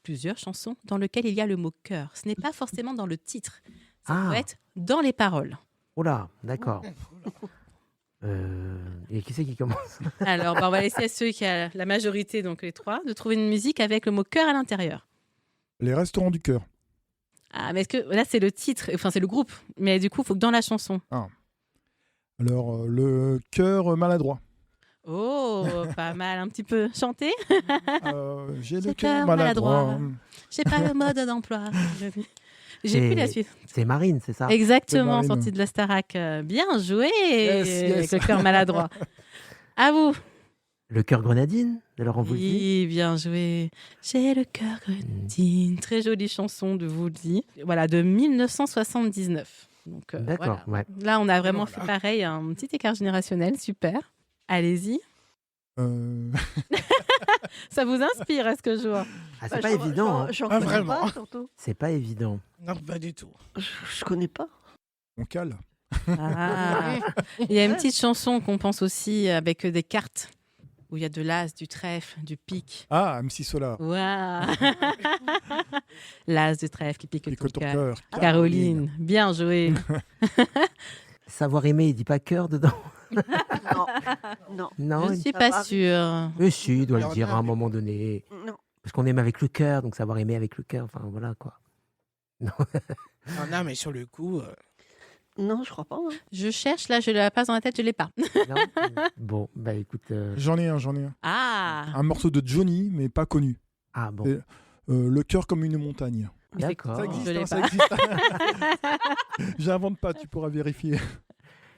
plusieurs chansons, dans lesquelles il y a le mot cœur. Ce n'est pas forcément dans le titre. Ça Ah. peut être dans les paroles. Oh là, d'accord. Et qui c'est qui commence? Alors, on va laisser à ceux qui ont la majorité, donc les 3, de trouver une musique avec le mot cœur à l'intérieur. Les restaurants du cœur. Ah, mais est-ce que là, c'est le titre, enfin, c'est le groupe. Mais du coup, il faut que dans la chanson. Alors, le cœur maladroit. Oh, pas mal, un petit peu chanté. J'ai Ce le cœur cœur maladroit. maladroit. J'ai pas le mode d'emploi. J'ai plus la suite. C'est Marine, c'est ça? Exactement, C'est Marine. sortie de la Starac. Bien joué, Yes. avec le cœur maladroit. À vous. Le cœur grenadine de Laurent Voulzy. Oui, bien joué. J'ai le cœur grenadine. Très jolie chanson de Voulzy. Voilà, de 1979. Donc, D'accord, voilà. ouais. Là, on a vraiment fait pareil, un petit écart générationnel. Super. Allez-y. Ça vous inspire, est-ce que je vois? Ah, c'est pas évident. Hein. J'en Ah, connais vraiment pas, surtout. C'est pas évident. Non, pas du tout. Je connais pas. On cale. Ah. Il y a une petite chanson qu'on pense aussi avec des cartes où il y a de l'as, du trèfle, du pique. Ah, MC Solar. Waouh. L'as du trèfle qui pique Pique ton ton cœur. cœur. Caroline, bien joué. Savoir aimer, il dit pas cœur dedans. Non. Non. Non, Je ne il- suis Ça pas va. sûre. Mais si, il doit Il y le en dire a, à un mais- moment donné. Non. Parce qu'on aime avec le cœur, donc savoir aimer avec le cœur. Enfin, voilà quoi. Non, non, mais sur le coup, Non, je crois pas. Hein. Je cherche, là, je la passe dans la tête, je l'ai pas. Non Bon, bah écoute. J'en ai un. Ah, Un morceau de Johnny, mais pas connu. Ah bon, Et- Le cœur comme une montagne. d'accord. Ça je existe, l'ai ça pas. existe. J'invente pas, tu pourras vérifier.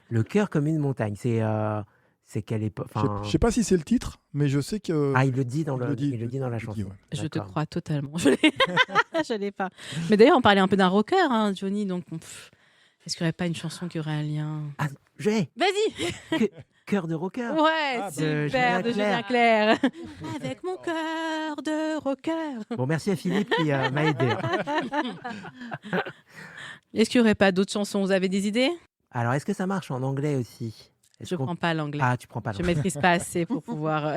Le cœur comme une montagne. C'est quelle époque? Enfin, Je sais pas si c'est le titre, mais je sais que. Ah, il le dit dans, il le dit, il le dit dans la il le chanson. dit, ouais. je te D'accord. crois totalement. Je l'ai, je l'ai pas. Mais d'ailleurs, on parlait un peu d'un rocker, hein, Johnny. Donc, est-ce qu'il n'y aurait pas une chanson qui aurait un lien? Ah, j'ai Vas-y. cœur de rocker. Ouais, Ah, bah, super, de Julien Julien Clerc. Avec mon cœur de rocker. Bon, merci à Philippe qui m'a aidé. Hein. Est-ce qu'il n'y aurait pas d'autres chansons? Vous avez des idées? Alors, est-ce que ça marche en anglais aussi? Est-ce Je qu'on- prends pas l'anglais. Ah, tu prends pas Je l'anglais. maîtrise pas assez pour pouvoir.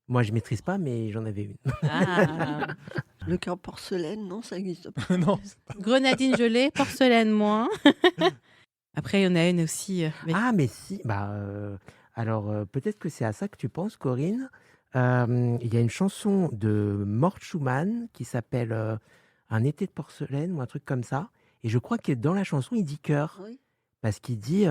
Moi, je maîtrise pas, mais j'en avais une. Ah. Le cœur porcelaine, non, ça existe pas. non. Grenadine gelée, porcelaine moins. Après, il y en a une aussi. avec- Ah, mais si. Alors, peut-être que c'est à ça que tu penses, Corinne. Il y a une chanson de Mort Schumann qui s'appelle Un été de porcelaine ou un truc comme ça. Et je crois que dans la chanson, il dit cœur. Oui. parce qu'il dit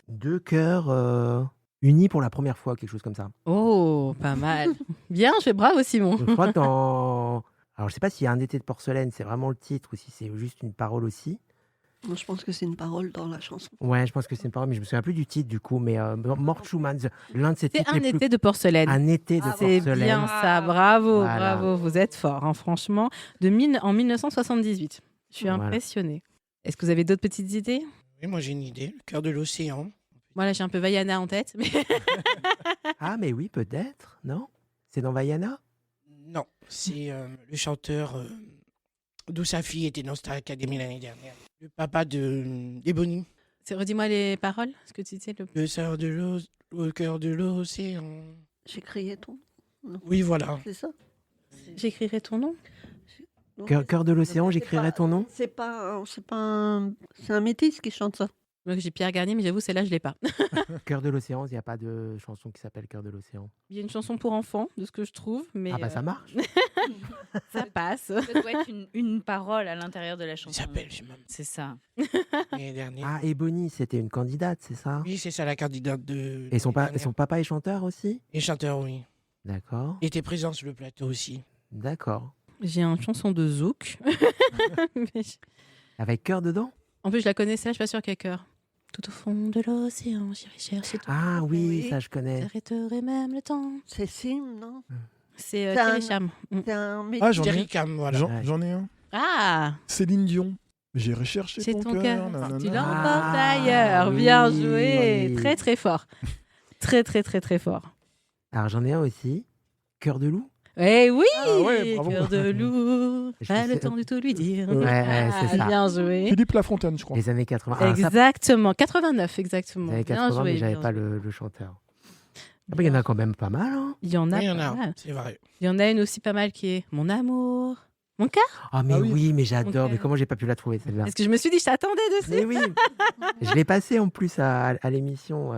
deux cœurs unis pour la première fois, quelque chose comme ça. Oh, pas mal. Bien, je fais bravo, Simon. Donc, je crois que dans... Alors, je sais pas s'il y a un été de porcelaine, c'est vraiment le titre, ou si c'est juste une parole aussi. Moi, je pense que c'est une parole dans la chanson. Ouais, je pense que c'est une parole, mais je me souviens plus du titre du coup. Mais Mort Schumann, l'un de ses C'est titres un les plus... été de porcelaine. Un été de C'est porcelaine. bien ça, bravo, Voilà. bravo, vous êtes fort, hein, franchement. En 1978, je suis Voilà. impressionnée. Est-ce que vous avez d'autres petites idées? Oui, moi j'ai une idée. Le cœur de l'océan. Moi là, j'ai un peu Vaiana en tête. Mais... Ah, mais oui, peut-être, non? C'est dans Vaiana? Non, c'est le chanteur d'où sa fille était dans Star Academy l'année dernière. Le papa d'Ebony. Redis-moi les paroles, ce que tu disais. Le cœur de l'océan. J'ai crié ton. Non, Oui, voilà. c'est ça. J'écrirai ton nom. Non, Cœur de l'océan, c'est j'écrirai pas- ton nom? C'est pas c'est un métis qui chante ça. Moi, j'ai Pierre Garnier, mais j'avoue, celle-là, je l'ai pas. Cœur de l'océan, il n'y a pas de chanson qui s'appelle Cœur de l'océan. Il y a une chanson pour enfants, de ce que je trouve, mais Ah bah ça marche. ça passe. Ça doit être une parole à l'intérieur de la Il chanson. s'appelle, je sais même, C'est ça. l'année dernière. Ah, Ebony, c'était une candidate, c'est ça? Oui, c'est ça la candidate de. Et son l'année papa est chanteur aussi? dernière. Et chanteur, oui. D'accord, Il était présent sur le plateau aussi. d'accord. J'ai une chanson de Zouk. Mais Avec cœur dedans? en plus, je la connaissais, je suis pas sûre qu'elle cœur. Tout au fond de l'océan, j'irai chercher tout. Ah oui, Oui. ça je connais. J'arrêterai même le temps. C'est Sim, non C'est C'est un- Thierry Cham. C'est un métis. Ah, j'en ai, Jerry Cam, voilà. Ouais. j'en ai un. Ah, Céline Dion. J'ai recherché c'est ton cœur. nanana. Tu l'emportes Ah, ailleurs. Bien oui, joué. oui. Très, très fort. Très, très, très, très fort. Alors j'en ai un aussi. Cœur de loup? Eh oui, Ah ouais, bravo. cœur de loup, Je pas sais- le temps du tout lui dire. Ouais, c'est ça. Bien joué. Philippe Lafontaine, je crois. Les années 80. Ah, ça, Exactement, 89 exactement. les années Bien 80, joué, mais j'avais bien pas joué. le chanteur. Ah bah, il y en a quand même pas mal, hein? Il y en a Oui, il y en pas a, mal. c'est vrai. Il y en a une aussi pas mal qui est Mon amour. Mon cœur. Ah mais Ah oui. oui, mais j'adore. Ok. Mais comment j'ai pas pu la trouver celle-là? Est-ce que je me suis dit, je t'attendais dessus. Mais oui, je l'ai passé en plus à l'émission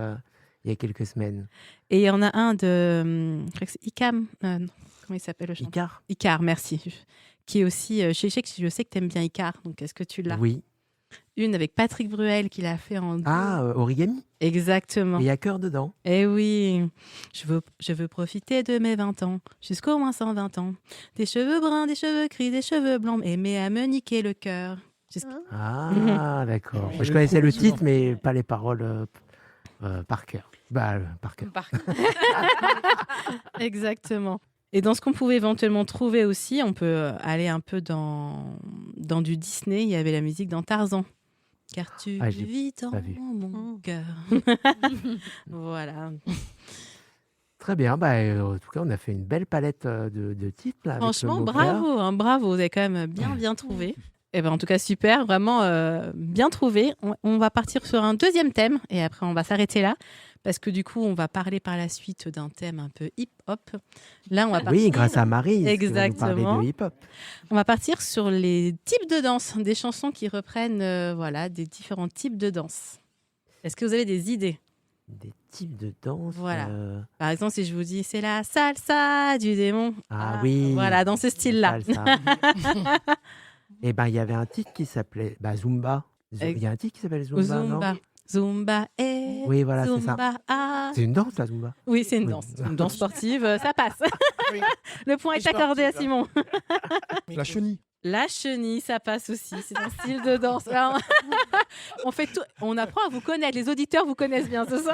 il y a quelques semaines. Et il y en a un de, je crois que c'est Icam. Non, comment il s'appelle le chanteur? Icar? Icar, merci. Qui est aussi, je sais que tu aimes bien Icar, donc est-ce que tu l'as? Oui. Une avec Patrick Bruel qui l'a fait en... Ah, Origami? Exactement. Et il y a cœur dedans. Eh oui, je veux profiter de mes 20 ans, jusqu'au moins 120 ans. Des cheveux bruns, des cheveux gris, des cheveux blancs, aimer à me niquer le cœur. Ah, d'accord. Oui, Moi, je le connaissais le coup, titre, mais pas les paroles par cœur. Bah, par cœur. Exactement. Et dans ce qu'on pouvait éventuellement trouver aussi, on peut aller un peu dans du Disney. Il y avait la musique dans Tarzan. Car tu Ah, j'ai vis dans pas vu. mon cœur. Voilà. Très bien. Bah, en tout cas, on a fait une belle palette de titres. Là, avec le Franchement, mot cœur. bravo, hein, bravo. Vous avez quand même bien trouvé. Et ben, en tout cas, super, vraiment bien trouvé. On va partir sur un deuxième thème et après, on va s'arrêter là. Parce que du coup, on va parler par la suite d'un thème un peu hip-hop. Là, on va partir... Oui, grâce à Marie. Qui va nous parler Exactement. de hip-hop. On va partir sur les types de danse, des chansons qui reprennent voilà, des différents types de danse. Est-ce que vous avez des idées? Des types de danse. Voilà. Par exemple, si je vous dis c'est la salsa du démon. Ah oui. Voilà, dans ce style-là. Salsa. Et ben, il y avait un titre qui s'appelait Zumba. Il y a un titre qui s'appelle Zumba, non? Zumba. Zumba et Oui, voilà, c'est ça. Zumba. Ah. C'est une danse, la Zumba. Oui, c'est une Oui. danse. Une danse sportive, ça passe. Oui. Le point est C'est accordé à sportif, hein. Simon. La chenille. La chenille, ça passe aussi. C'est un style de danse. Alors, on fait tout. On apprend à vous connaître. Les auditeurs vous connaissent bien, c'est ça?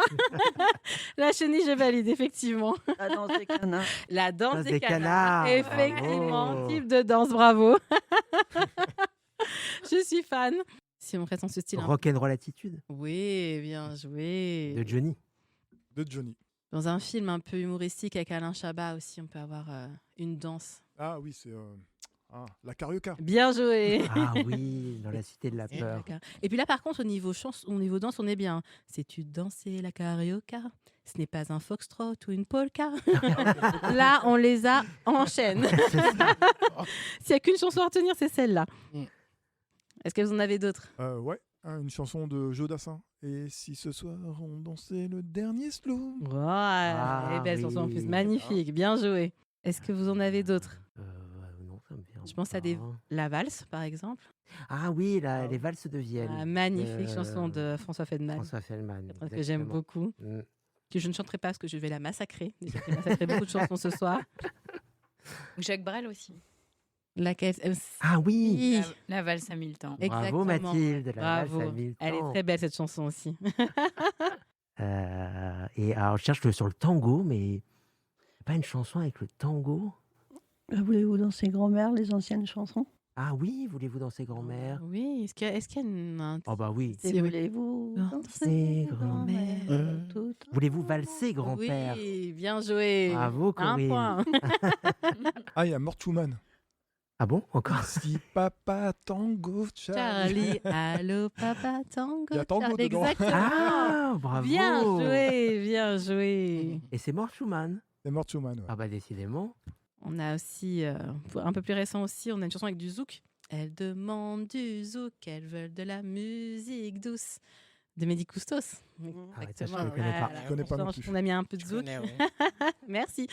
La chenille, je valide, effectivement. La danse des canards. La danse Danse des des canards. canards. Effectivement, Bravo. type de danse, bravo. Je suis fan. Si on reste dans ce style. Rock'n'roll attitude Oui, bien joué. de Johnny. De Johnny. Dans un film un peu humoristique avec Alain Chabat aussi, on peut avoir une danse. Ah oui, c'est la carioca. Bien joué. Ah oui, dans la cité de la Et peur. Et puis là, par contre, au niveau danse, on est bien. Sais-tu danser la carioca? Ce n'est pas un foxtrot ou une polka. Là, on les a en chaîne. S'il n'y a qu'une chanson à retenir, c'est celle-là. Mm. Est-ce que vous en avez d'autres? Ouais, une chanson de Joe Dassin. Et si ce soir on dansait le dernier slow. Ouais, et belle chanson en plus, oui. magnifique, bien joué. Est-ce que vous en avez d'autres? Non, ça me vient Je pense à la valse, par exemple. Ah oui, les valses de Vienne. La magnifique chanson de François Feldman. François Feldman. Que j'aime beaucoup. Que je ne chanterai pas parce que je vais la massacrer. J'ai massacré beaucoup de chansons ce soir. Jacques Brel aussi. Laquelle Ah oui, La valse à 1000 temps. Bravo Mathilde, la Bravo. valse à 1000 Elle est temps. très belle cette chanson aussi. Et alors, je cherche sur le tango, mais pas une chanson avec le tango. Voulez-vous danser grand-mère, les anciennes chansons? Ah oui, voulez-vous danser grand-mère? Oui, est-ce qu'il y a un... Oh bah oui. Et voulez-vous Danser danser grand-mère. grand-mère tout Voulez-vous valser grand-père? Oui, bien joué. Bravo Un Corinne. point. Ah, il y a Mort Schumann. Ah bon, encore? Si papa tango Charlie, allô papa tango. Il y a tango Charlie, dedans. exactement. Ah, bravo. Bien joué, bien joué. Et c'est Mort Schumann. C'est Mort Schumann, ouais. Ah bah décidément. On a aussi, un peu plus récent aussi, on a une chanson avec du zouk. Elle demande du zouk, elles veulent de la musique douce. De Mehdi Koustos. Ah ouais, ça, je Exactement. ne connais pas. Je connais pas non plus. On a mis un peu de Je zouk. connais, ouais. Merci.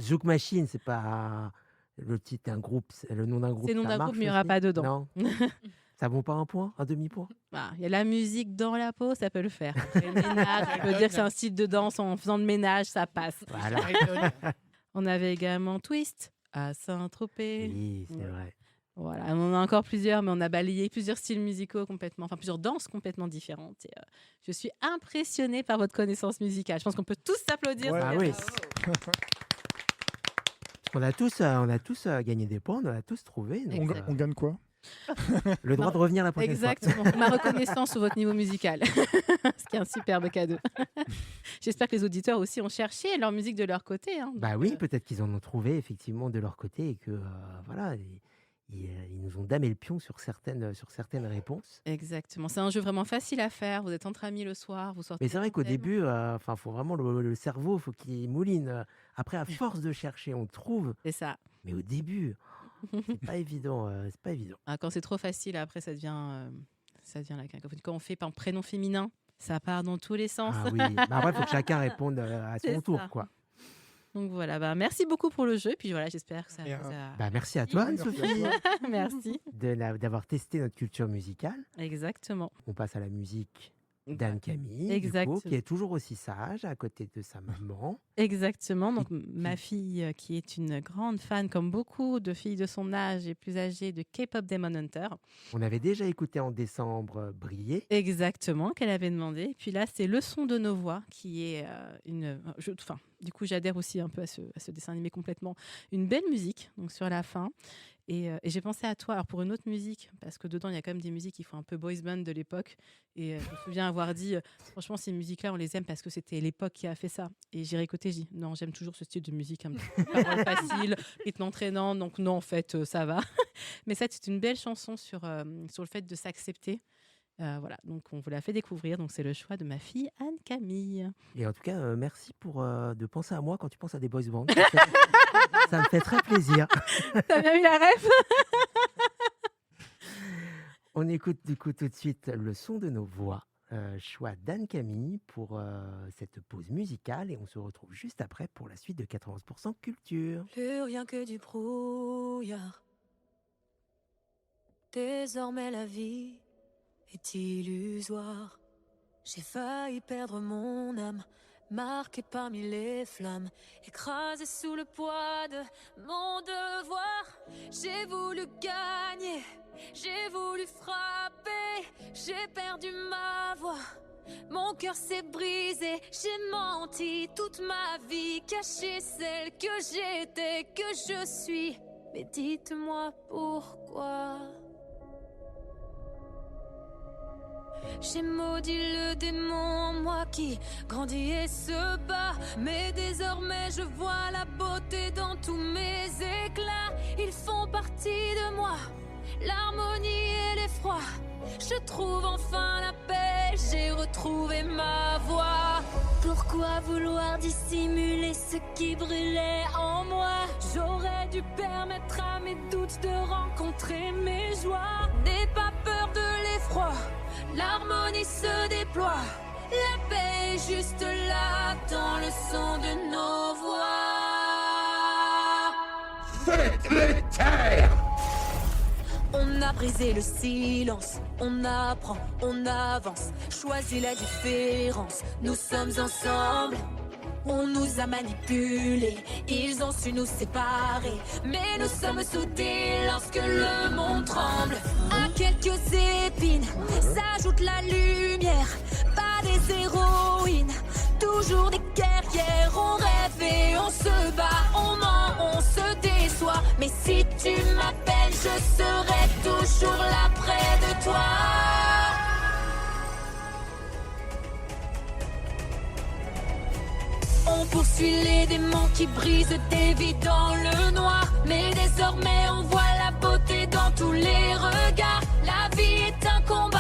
Zouk Machine, c'est pas le titre d'un groupe, c'est le nom d'un groupe. C'est le nom ça d'un groupe, marche mais il n'y aura aussi pas dedans. Non. Ça vaut pas un point, un demi-point? Il y a la musique dans la peau, ça peut le faire. Après, le ménage, on peut dire que c'est un style de danse en faisant le ménage, ça passe. Voilà. On avait également Twist à Saint-Tropez. Oui, c'est vrai. Voilà, on en a encore plusieurs, mais on a balayé plusieurs styles musicaux complètement, enfin plusieurs danses complètement différentes. Et, je suis impressionnée par votre connaissance musicale. Je pense qu'on peut tous s'applaudir. Ouais. Ah oui. On a tous gagné des points, on a tous trouvé. donc, On gagne quoi? le droit de revenir la prochaine Exactement, ma reconnaissance sur votre niveau musical, ce qui est un superbe cadeau. J'espère que les auditeurs aussi ont cherché leur musique de leur côté. Hein. Bah oui, peut-être qu'ils en ont trouvé effectivement de leur côté et que voilà, ils nous ont damé le pion sur certaines réponses. Exactement, c'est un jeu vraiment facile à faire. Vous êtes entre amis le soir, vous sortez. Mais c'est vrai qu'au un thème. début, faut vraiment le cerveau, faut qu'il mouline. Après, à force de chercher, on trouve. C'est ça. Mais au début, c'est pas évident. C'est pas évident. Quand c'est trop facile, après ça devient la cacophonie. Quand on fait par prénom féminin, ça part dans tous les sens. Ah oui. Bah après, il faut que chacun réponde à son C'est tour, ça. quoi. Donc voilà, merci beaucoup pour le jeu. Puis voilà, j'espère que ça vous a... Bah merci à toi, Merci à Anne-Sophie, toi. Merci. d'avoir testé notre culture musicale. Exactement. On passe à la musique d'Anne-Camille, Exactement. qui est toujours aussi sage à côté de sa maman. Exactement. Donc ma fille, qui est une grande fan, comme beaucoup de filles de son âge et plus âgées, de K-pop Demon Hunter. On avait déjà écouté en décembre Briller. Exactement, qu'elle avait demandé. Et puis là, c'est Le son de nos voix, qui est du coup, j'adhère aussi un peu à ce dessin animé complètement. Une belle musique, donc sur la fin. Et j'ai pensé à toi, alors pour une autre musique, parce que dedans, il y a quand même des musiques qui font un peu boys band de l'époque. Et je me souviens avoir dit, franchement, ces musiques-là, on les aime parce que c'était l'époque qui a fait ça. Et j'ai réécouté, j'ai dit, non, j'aime toujours ce style de musique, un petit peu paroles faciles, rythme entraînant. Donc non, en fait, ça va. Mais ça, c'est une belle chanson sur le fait de s'accepter. Voilà, donc on vous l'a fait découvrir. Donc c'est le choix de ma fille Anne-Camille. Et en tout cas, merci de penser à moi quand tu penses à des boys bands. Ça me fait très plaisir. T'as bien eu la ref? On écoute du coup tout de suite Le son de nos voix, choix d'Anne-Camille pour cette pause musicale. Et on se retrouve juste après pour la suite de 91% Culture. Plus rien que du brouillard. Désormais la vie est illusoire. J'ai failli perdre mon âme, marquée parmi les flammes, écrasée sous le poids de mon devoir. J'ai voulu gagner, j'ai voulu frapper, j'ai perdu ma voix. Mon cœur s'est brisé, j'ai menti toute ma vie, caché celle que j'étais, que je suis. Mais dites-moi pourquoi. J'ai maudit le démon, moi qui grandit et se bat. Mais désormais je vois la beauté dans tous mes éclats. Ils font partie de moi, l'harmonie et l'effroi. Je trouve enfin la paix, j'ai retrouvé ma voix. Pourquoi vouloir dissimuler ce qui brûlait en moi? J'aurais dû permettre à mes doutes de rencontrer mes joies. N'aie pas peur de l'effroi, l'harmonie se déploie. La paix est juste là dans le son de nos voix. Faites-les Terre! On a brisé le silence, on apprend, on avance, choisit la différence, nous sommes ensemble. On nous a manipulés, ils ont su nous séparer, mais nous sommes soudés lorsque le monde tremble. À quelques épines s'ajoute la lumière, pas des héroïnes, toujours des guerrières. On rêve et on se bat, on ment, on se déçoit, mais si tu m'appelles, je serai toujours là près de toi. On poursuit les démons qui brisent des vies dans le noir, mais désormais on voit la beauté dans tous les regards. La vie est un combat,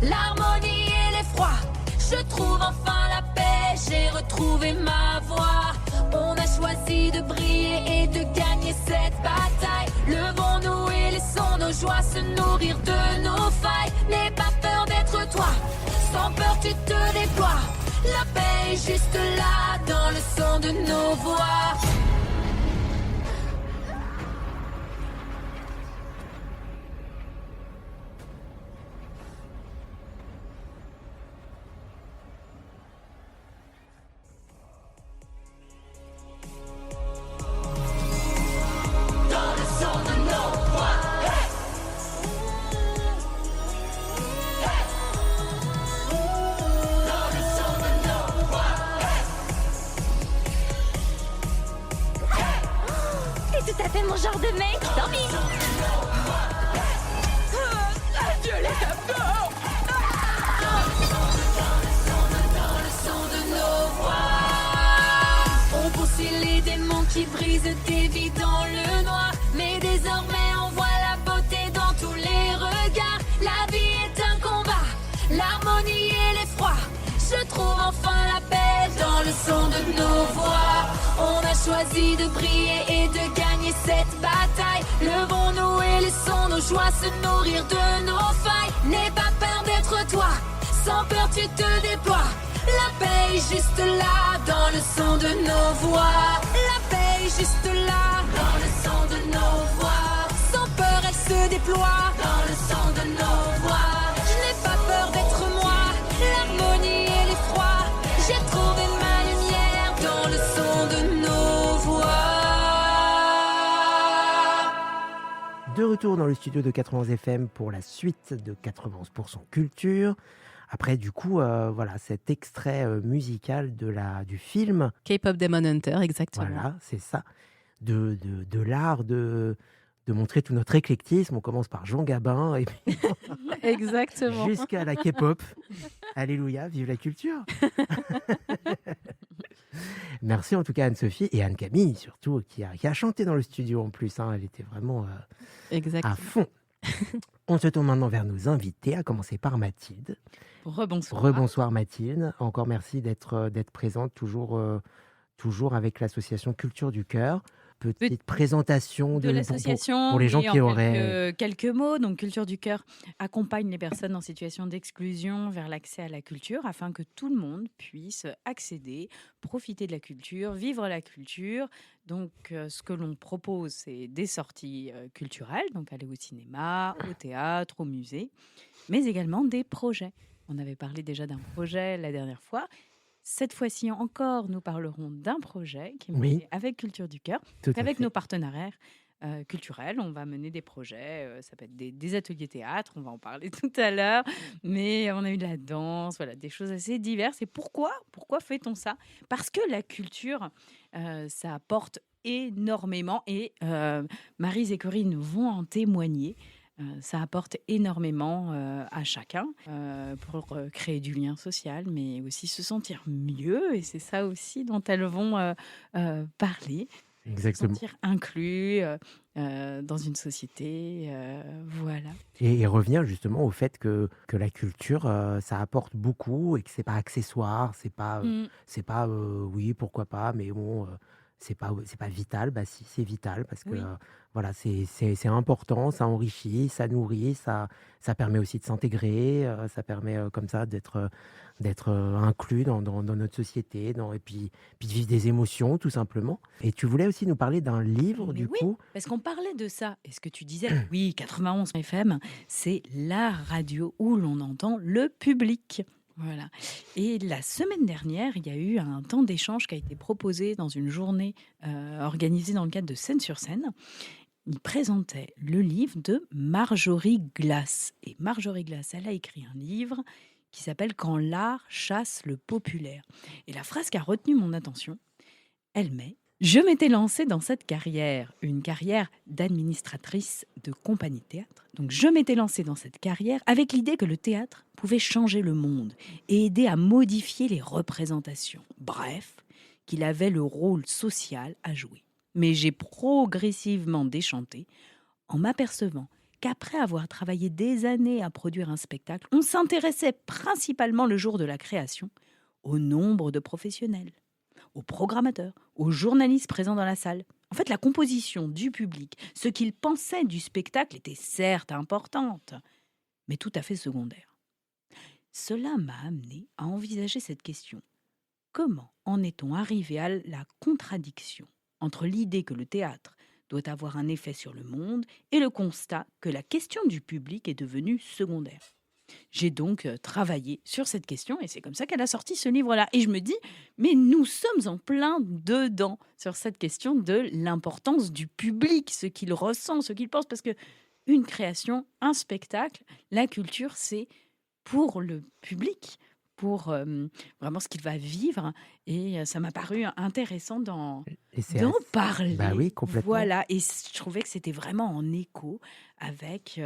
l'harmonie et l'effroi. Je trouve enfin la paix, j'ai retrouvé ma voix. On a choisi de briller et de gagner cette bataille. Levons-nous et laissons nos joies se nourrir de nos failles. N'aie pas peur d'être toi, sans peur tu te déploies. La paix est juste là, dans le son de nos voix. Dans le son de nos voix. Tout à fait mon genre de mec, tant pis. Adieu les capteurs. Dans le son de nos voix. On poursuit les démons qui brisent des vies dans le noir, mais désormais on voit la beauté dans tous les regards. La vie est un combat, l'harmonie et l'effroi. Je trouve enfin la paix dans le son de nos voix. On a choisi de briller et de gagner cette bataille. Levons-nous et laissons nos joies se nourrir de nos failles. N'aie pas peur d'être toi, sans peur tu te déploies. La paix est juste là, dans le son de nos voix. La paix est juste là, dans le son de nos voix. Sans peur elle se déploie, dans le son de nos voix. Je n'ai pas peur d'être moi, l'harmonie et l'effroi. J'ai trouvé ma lumière dans le son de nos voix. De retour dans le studio de 91 FM pour la suite de 91% Culture. Après, du coup, voilà, cet extrait musical du film. K-pop Demon Hunter, exactement. Voilà, c'est ça. De l'art de montrer tout notre éclectisme. On commence par Jean Gabin et puis Exactement. jusqu'à la K-pop. Alléluia, vive la culture. Merci en tout cas Anne-Sophie et Anne-Camille surtout qui a chanté dans le studio en plus. Hein, elle était vraiment à fond. On se tourne maintenant vers nos invités, à commencer par Mathilde. Rebonsoir. Rebonsoir Mathilde. Encore merci d'être présente toujours avec l'association Culture du Cœur. Petite présentation de l'association pour les gens et qui en auraient quelques mots. Donc Culture du Cœur accompagne les personnes en situation d'exclusion vers l'accès à la culture afin que tout le monde puisse accéder, profiter de la culture, vivre la culture. Donc ce que l'on propose, c'est des sorties culturelles, donc aller au cinéma, au théâtre, au musée, mais également des projets. On avait parlé déjà d'un projet la dernière fois. Cette fois-ci encore, nous parlerons d'un projet qui est mené avec Culture du Cœur, avec nos partenaires culturels. On va mener des projets, ça peut être des ateliers théâtre, on va en parler tout à l'heure, mais on a eu de la danse, voilà, des choses assez diverses. Et pourquoi fait-on ça? Parce que la culture, ça apporte énormément, et Maryse et Corinne vont en témoigner. Ça apporte énormément à chacun pour créer du lien social, mais aussi se sentir mieux. Et c'est ça aussi dont elles vont parler. Exactement. Se sentir inclus dans une société. Voilà. Et revenir justement au fait que la culture, ça apporte beaucoup et que c'est pas accessoire, c'est pas oui, pourquoi pas, mais bon, c'est pas vital. Bah si, c'est vital parce que Oui. voilà, c'est important, ça enrichit, ça nourrit, ça permet aussi de s'intégrer, ça permet comme ça d'être inclus dans notre société, et puis de vivre des émotions tout simplement. Et tu voulais aussi nous parler d'un livre Mais du oui, coup. parce qu'on parlait de ça. Et ce que tu disais, oui, 91 FM, c'est la radio où l'on entend le public. Voilà. Et la semaine dernière, il y a eu un temps d'échange qui a été proposé dans une journée organisée dans le cadre de Scène sur Scène. Il présentait le livre de Marjorie Glass. Et Marjorie Glass, elle a écrit un livre qui s'appelle Quand l'art chasse le populaire. Et la phrase qui a retenu mon attention, elle met: je m'étais lancée dans cette carrière, une carrière d'administratrice de compagnie de théâtre. Donc je m'étais lancée dans cette carrière avec l'idée que le théâtre pouvait changer le monde et aider à modifier les représentations. Bref, qu'il avait le rôle social à jouer. Mais j'ai progressivement déchanté en m'apercevant qu'après avoir travaillé des années à produire un spectacle, on s'intéressait principalement le jour de la création au nombre de professionnels, aux programmateurs, aux journalistes présents dans la salle. En fait, la composition du public, ce qu'il pensait du spectacle était certes importante, mais tout à fait secondaire. Cela m'a amené à envisager cette question. Comment en est-on arrivé à la contradiction entre l'idée que le théâtre doit avoir un effet sur le monde et le constat que la question du public est devenue secondaire? J'ai donc travaillé sur cette question et c'est comme ça qu'elle a sorti ce livre-là. Et je me dis, mais nous sommes en plein dedans sur cette question de l'importance du public, ce qu'il ressent, ce qu'il pense. Parce que une création, un spectacle, la culture, c'est pour le public, pour vraiment ce qu'il va vivre. Et ça m'a paru intéressant d'en parler. Bah oui, complètement. Voilà, et je trouvais que c'était vraiment en écho avec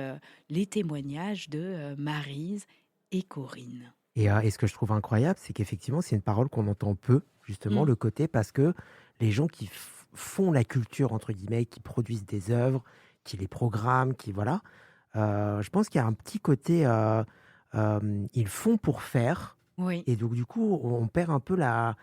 les témoignages de Maryse et Corinne. Et ce que je trouve incroyable, c'est qu'effectivement, c'est une parole qu'on entend peu, justement, le côté, parce que les gens qui font la culture, entre guillemets, qui produisent des œuvres, qui les programment, voilà, je pense qu'il y a un petit côté, ils font pour faire, Oui, et donc du coup, on perd un peu la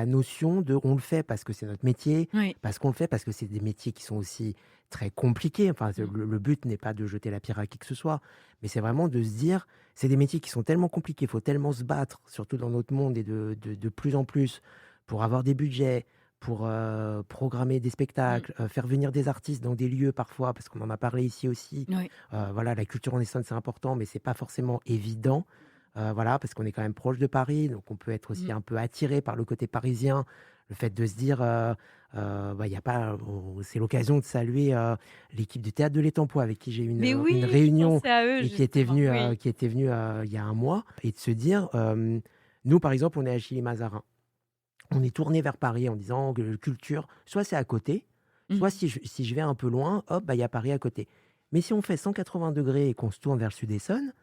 notion de on le fait parce que c'est notre métier, oui, parce qu'on le fait parce que c'est des métiers qui sont aussi très compliqués. Enfin, le but n'est pas de jeter la pierre à qui que ce soit, mais c'est vraiment de se dire, c'est des métiers qui sont tellement compliqués, il faut tellement se battre, surtout dans notre monde et de plus en plus, pour avoir des budgets, pour programmer des spectacles, faire venir des artistes dans des lieux parfois, parce qu'on en a parlé ici aussi. oui. Voilà, la culture en Essonne, c'est important, mais c'est pas forcément évident. Voilà, parce qu'on est quand même proche de Paris, donc on peut être aussi un peu attiré par le côté parisien. Le fait de se dire, y a pas, c'est l'occasion de saluer l'équipe du Théâtre de l'Étampois avec qui j'ai eu Mais une oui, je réunion pensais à eux, et qui était justement. venue, Oui. il y a un mois, et de se dire, nous par exemple, on est à Chilly-Mazarin. On est tourné vers Paris en disant que culture, soit c'est à côté, soit si je vais un peu loin, hop, il y a Paris à côté. Mais si on fait 180 degrés et qu'on se tourne vers le Sud-Essonne,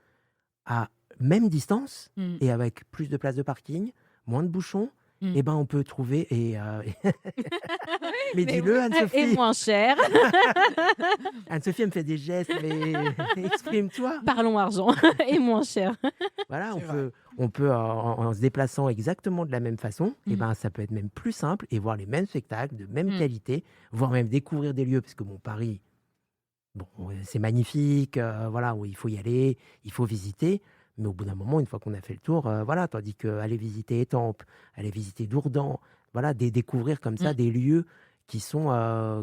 à même distance et avec plus de places de parking, moins de bouchons, eh ben on peut trouver mais dis-le, Et Anne-Sophie. moins cher. Anne-Sophie, elle me fait des gestes, mais exprime-toi. Parlons argent et moins cher. Voilà, C'est vrai. on peut en se déplaçant exactement de la même façon, et ben ça peut être même plus simple et voir les mêmes spectacles de même qualité, voire même découvrir des lieux, parce que bon, Paris, bon, c'est magnifique, voilà, où il faut y aller, il faut visiter. Mais au bout d'un moment, une fois qu'on a fait le tour, voilà, tandis qu'aller visiter Étampes, aller visiter Dourdan, voilà, découvrir comme ça des lieux qui sont à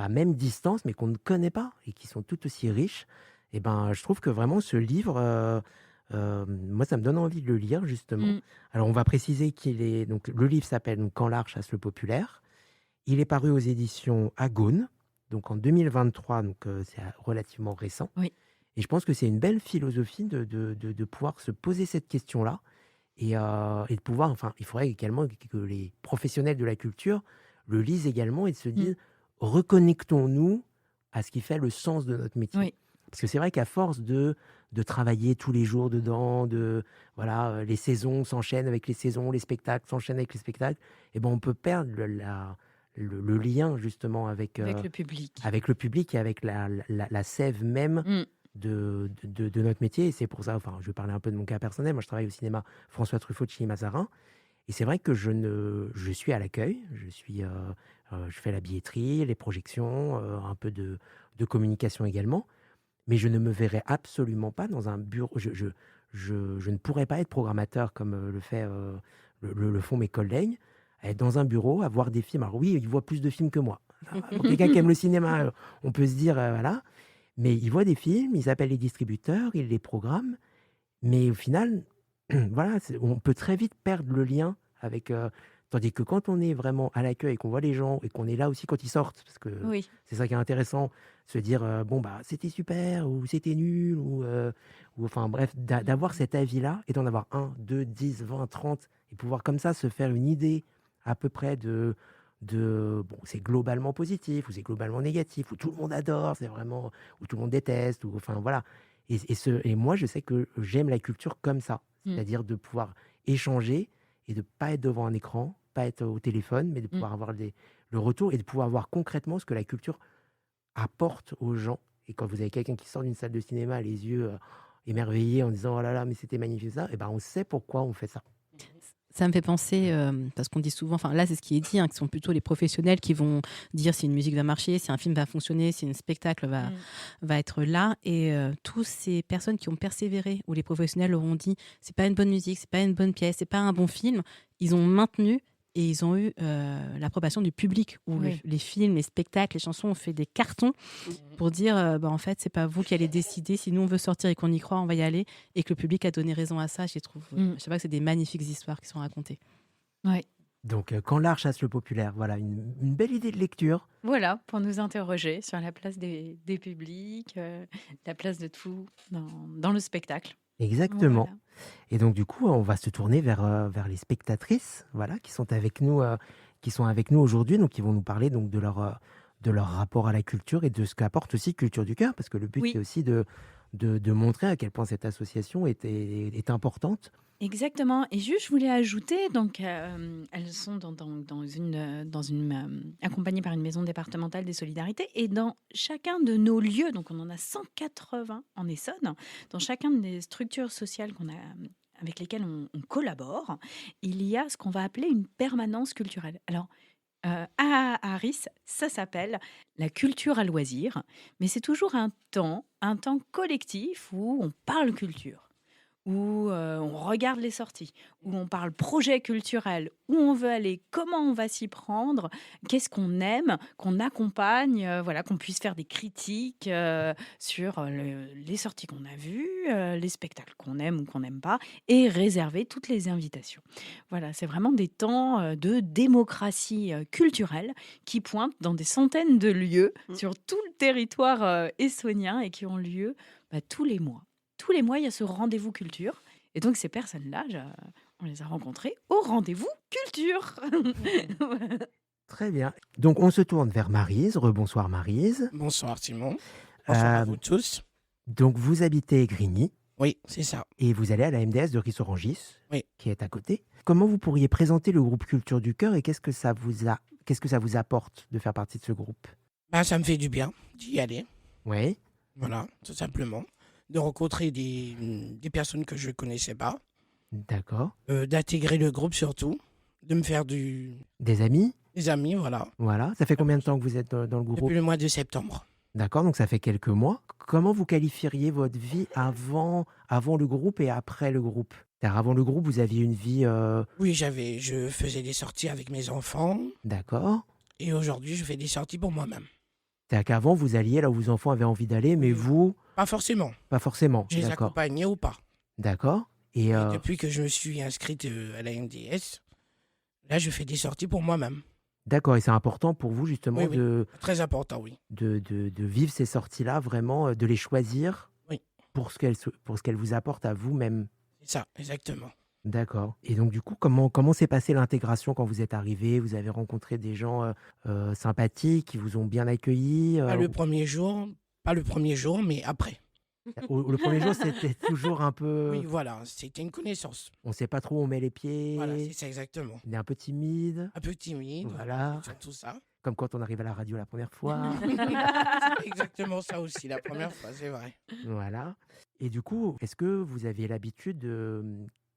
même distance, mais qu'on ne connaît pas et qui sont tout aussi riches. Et ben, je trouve que vraiment ce livre, moi, ça me donne envie de le lire, justement. Alors, on va préciser donc, le livre s'appelle donc, Quand l'art chasse le populaire. Il est paru aux éditions Agone, donc en 2023, donc c'est relativement récent. Oui. Et je pense que c'est une belle philosophie de pouvoir se poser cette question-là et de pouvoir, enfin, il faudrait également que les professionnels de la culture le lisent également et de se dire, reconnectons-nous à ce qui fait le sens de notre métier. Oui. Parce que c'est vrai qu'à force de travailler tous les jours dedans, voilà, les saisons s'enchaînent avec les saisons, les spectacles s'enchaînent avec les spectacles, et ben on peut perdre le lien justement avec le public. avec le public et avec la sève même de notre métier. Et c'est pour ça, enfin, je vais parler un peu de mon cas personnel. Moi, je travaille au cinéma François Truffaut de Chilly-Mazarin. Et c'est vrai que je suis à l'accueil, je fais la billetterie, les projections, un peu de communication également, mais je ne me verrai absolument pas dans un bureau. Je ne pourrais pas être programmateur comme le font mes collègues, être dans un bureau, à voir des films. Alors oui, ils voient plus de films que moi. Alors, pour quelqu'un qui aime le cinéma, on peut se dire, voilà, mais ils voient des films, ils appellent les distributeurs, ils les programment, mais au final, voilà, on peut très vite perdre le lien avec. Tandis que quand on est vraiment à l'accueil et qu'on voit les gens et qu'on est là aussi quand ils sortent, parce que Oui. c'est ça qui est intéressant, se dire bon bah c'était super ou c'était nul ou enfin bref, d'avoir cet avis-là et d'en avoir 1, 2, 10, 20, 30 et pouvoir comme ça se faire une idée à peu près de bon, c'est globalement positif ou c'est globalement négatif ou tout le monde adore, c'est vraiment ou tout le monde déteste ou enfin voilà. Et moi je sais que j'aime la culture comme ça, c'est-à-dire de pouvoir échanger et de pas être devant un écran, pas être au téléphone, mais de pouvoir avoir le retour et de pouvoir voir concrètement ce que la culture apporte aux gens. Et quand vous avez quelqu'un qui sort d'une salle de cinéma, les yeux émerveillés en disant oh là là, mais c'était magnifique ça, et ben on sait pourquoi on fait ça. Ça me fait penser, parce qu'on dit souvent, enfin là c'est ce qui est dit, hein, que ce sont plutôt les professionnels qui vont dire si une musique va marcher, si un film va fonctionner, si un spectacle va être là. Et tous ces personnes qui ont persévéré, où les professionnels auront dit c'est pas une bonne musique, c'est pas une bonne pièce, c'est pas un bon film, ils ont maintenu et ils ont eu l'approbation du public, où les films, les spectacles, les chansons ont fait des cartons pour dire en fait c'est pas vous qui allez décider, si nous on veut sortir et qu'on y croit on va y aller, et que le public a donné raison à ça. Je trouve je sais pas que c'est des magnifiques histoires qui sont racontées. Ouais. Donc quand l'art chasse le populaire, voilà une belle idée de lecture. Voilà, pour nous interroger sur la place des publics, la place de tout dans le spectacle. Exactement. Voilà. Et donc du coup, on va se tourner vers les spectatrices, voilà, qui sont avec nous aujourd'hui, donc qui vont nous parler donc de leur rapport à la culture et de ce qu'apporte aussi Culture du Cœur, parce que le but c'est aussi de montrer à quel point cette association est importante. Exactement. Et juste, je voulais ajouter, donc, elles sont accompagnées par une maison départementale des solidarités. Et dans chacun de nos lieux, donc on en a 180 en Essonne, dans chacun des structures sociales avec lesquelles on collabore, il y a ce qu'on va appeler une permanence culturelle. Alors, à Aris, ça s'appelle la culture à loisir, mais c'est toujours un temps collectif où on parle culture, où on regarde les sorties, où on parle projet culturel, où on veut aller, comment on va s'y prendre, qu'est-ce qu'on aime, qu'on accompagne, voilà, qu'on puisse faire des critiques sur les sorties qu'on a vues, les spectacles qu'on aime ou qu'on n'aime pas, et réserver toutes les invitations. Voilà, c'est vraiment des temps de démocratie culturelle qui pointent dans des centaines de lieux sur tout le territoire essonien et qui ont lieu tous les mois. Tous les mois, il y a ce rendez-vous culture. Et donc, ces personnes-là, on les a rencontrées au rendez-vous culture. Très bien. Donc, on se tourne vers Maryse. Rebonsoir Maryse. Bonsoir Simon. Bonsoir à vous tous. Donc, vous habitez Grigny. Oui, c'est ça. Et vous allez à la MDS de Rissorangis, qui est à côté. Comment vous pourriez présenter le groupe Culture du Cœur et qu'est-ce que ça vous apporte de faire partie de ce groupe ? Ça me fait du bien d'y aller. Oui. Voilà, tout simplement. De rencontrer des personnes que je ne connaissais pas. D'accord. D'intégrer le groupe surtout. De me faire des amis. Des amis, voilà. Voilà. Ça fait combien de temps que vous êtes dans le groupe ? Depuis le mois de septembre. D'accord, donc ça fait quelques mois. Comment vous qualifieriez votre vie avant le groupe et après le groupe ? Car avant le groupe, vous aviez une vie... Oui, je faisais des sorties avec mes enfants. D'accord. Et aujourd'hui, je fais des sorties pour moi-même. C'est-à-dire qu'avant, vous alliez là où vos enfants avaient envie d'aller, mais vous... Pas forcément. Pas forcément, je les accompagnais ou pas. D'accord. Et depuis que je me suis inscrite à la MDS, là, je fais des sorties pour moi-même. D'accord, et c'est important pour vous justement très important, oui. De vivre ces sorties-là, vraiment, de les choisir pour ce qu'elles vous apportent à vous-même. C'est ça, exactement. D'accord. Et donc du coup, comment s'est passée l'intégration quand vous êtes arrivé ? Vous avez rencontré des gens sympathiques qui vous ont bien accueilli Pas le premier jour, mais après. Le premier jour, c'était toujours un peu... Oui, voilà, c'était une connaissance. On ne sait pas trop où on met les pieds. Voilà, c'est ça exactement. On est un peu timide. Un peu timide, voilà. Tout ça. Comme quand on arrive à la radio la première fois. C'est exactement ça aussi, la première fois, c'est vrai. Voilà. Et du coup, est-ce que vous avez l'habitude de...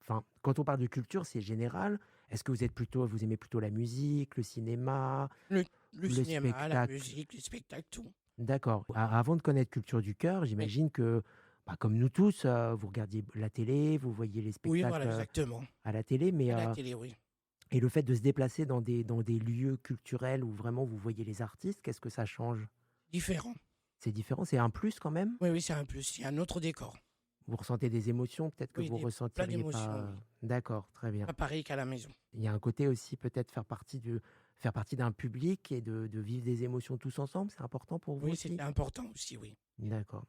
Enfin, quand on parle de culture, c'est général. Est-ce que vous aimez plutôt la musique, le cinéma, Le le cinéma, la spectacle? musique, les spectacles, tout. D'accord. Avant de connaître Culture du Cœur, Oui, j'imagine que, bah, comme nous tous, vous regardiez la télé, vous voyez les oui, spectacles voilà, exactement. à la télé, mais À la télé, oui. et le fait de se déplacer dans des lieux culturels où vraiment vous voyez les artistes, qu'est-ce que ça change? Différent. C'est différent, c'est un plus quand même? Oui, oui, c'est un plus. C'est un autre décor. Vous ressentez des émotions peut-être que Oui, vous plein ressentiriez d'émotions, pas. oui. D'accord, très bien. Pas pareil qu'à la maison. Il y a un côté aussi peut-être faire partie d'un public et de vivre des émotions tous ensemble, c'est important pour vous Oui, aussi? c'était important aussi, oui. D'accord.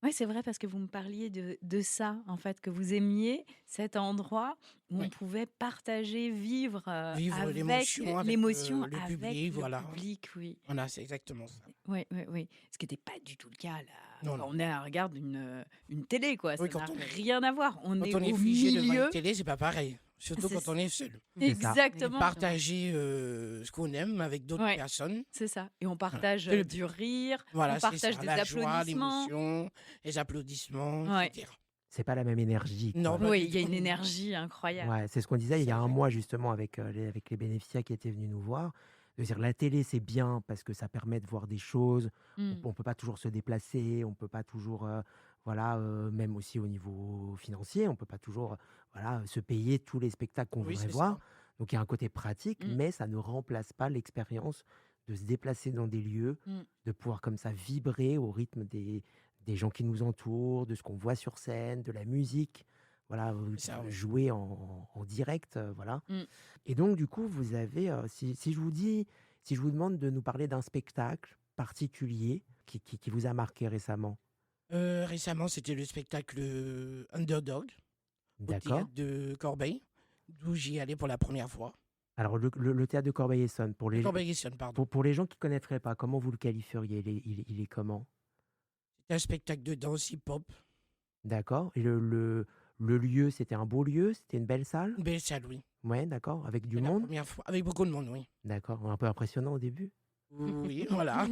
Oui, c'est vrai, parce que vous me parliez de ça, en fait, que vous aimiez cet endroit où Oui. on pouvait partager, vivre Vivre avec l'émotion avec l'émotion le avec public, le voilà. public, oui. Voilà, c'est exactement ça. Oui, oui, oui. Ce qui n'était pas du tout le cas là. Non, Quand non. on regarde une télé, quoi. Oui, Ça n'a quand on est, rien à voir. On quand est on est au figé devant milieu. une télé, c'est pas pareil. Surtout C'est quand on est seul. C'est ça. exactement. Partager ce qu'on aime avec d'autres Ouais, personnes. c'est ça. Et on Voilà. partage Et le- du rire, on Voilà, c'est partage ça. des La joie, applaudissements. l'émotion, les applaudissements, Ouais. etc. C'est pas la même énergie, Non, quoi. pas Oui, du il y a tout. une énergie incroyable. Ouais, c'est ce qu'on disait il y C'est a un vrai. mois justement avec les bénéficiaires qui étaient venus nous voir. De dire la télé c'est bien parce que ça permet de voir des choses. Mm. On peut pas toujours se déplacer, on peut pas toujours, voilà, même aussi au niveau financier, on peut pas toujours, voilà, se payer tous les spectacles qu'on Oui, voudrait c'est voir. ça. Donc il y a un côté pratique, Mm. mais ça ne remplace pas l'expérience de se déplacer dans des lieux, Mm. de pouvoir comme ça vibrer au rythme des gens qui nous entourent, de ce qu'on voit sur scène, de la musique. Voilà, C'est ça, oui. jouer en direct, voilà. Mm. Et donc, du coup, vous avez, si je vous demande de nous parler d'un spectacle particulier qui vous a marqué récemment. Récemment, c'était le spectacle Underdog au D'accord. théâtre de Corbeil, d'où j'y allais pour la première fois. Alors, le théâtre de Corbeil-Essonnes, Corbeil-Essonnes, pardon. pour les gens qui ne connaîtraient pas, comment vous le qualifieriez? Il est comment? C'était un spectacle de danse hip-hop, D'accord. Et le lieu, c'était un beau lieu? C'était une belle salle? une belle salle, oui. Ouais, d'accord. Avec du C'était la monde? première fois, avec beaucoup de monde, oui. D'accord. Un peu impressionnant au début? Oui, voilà.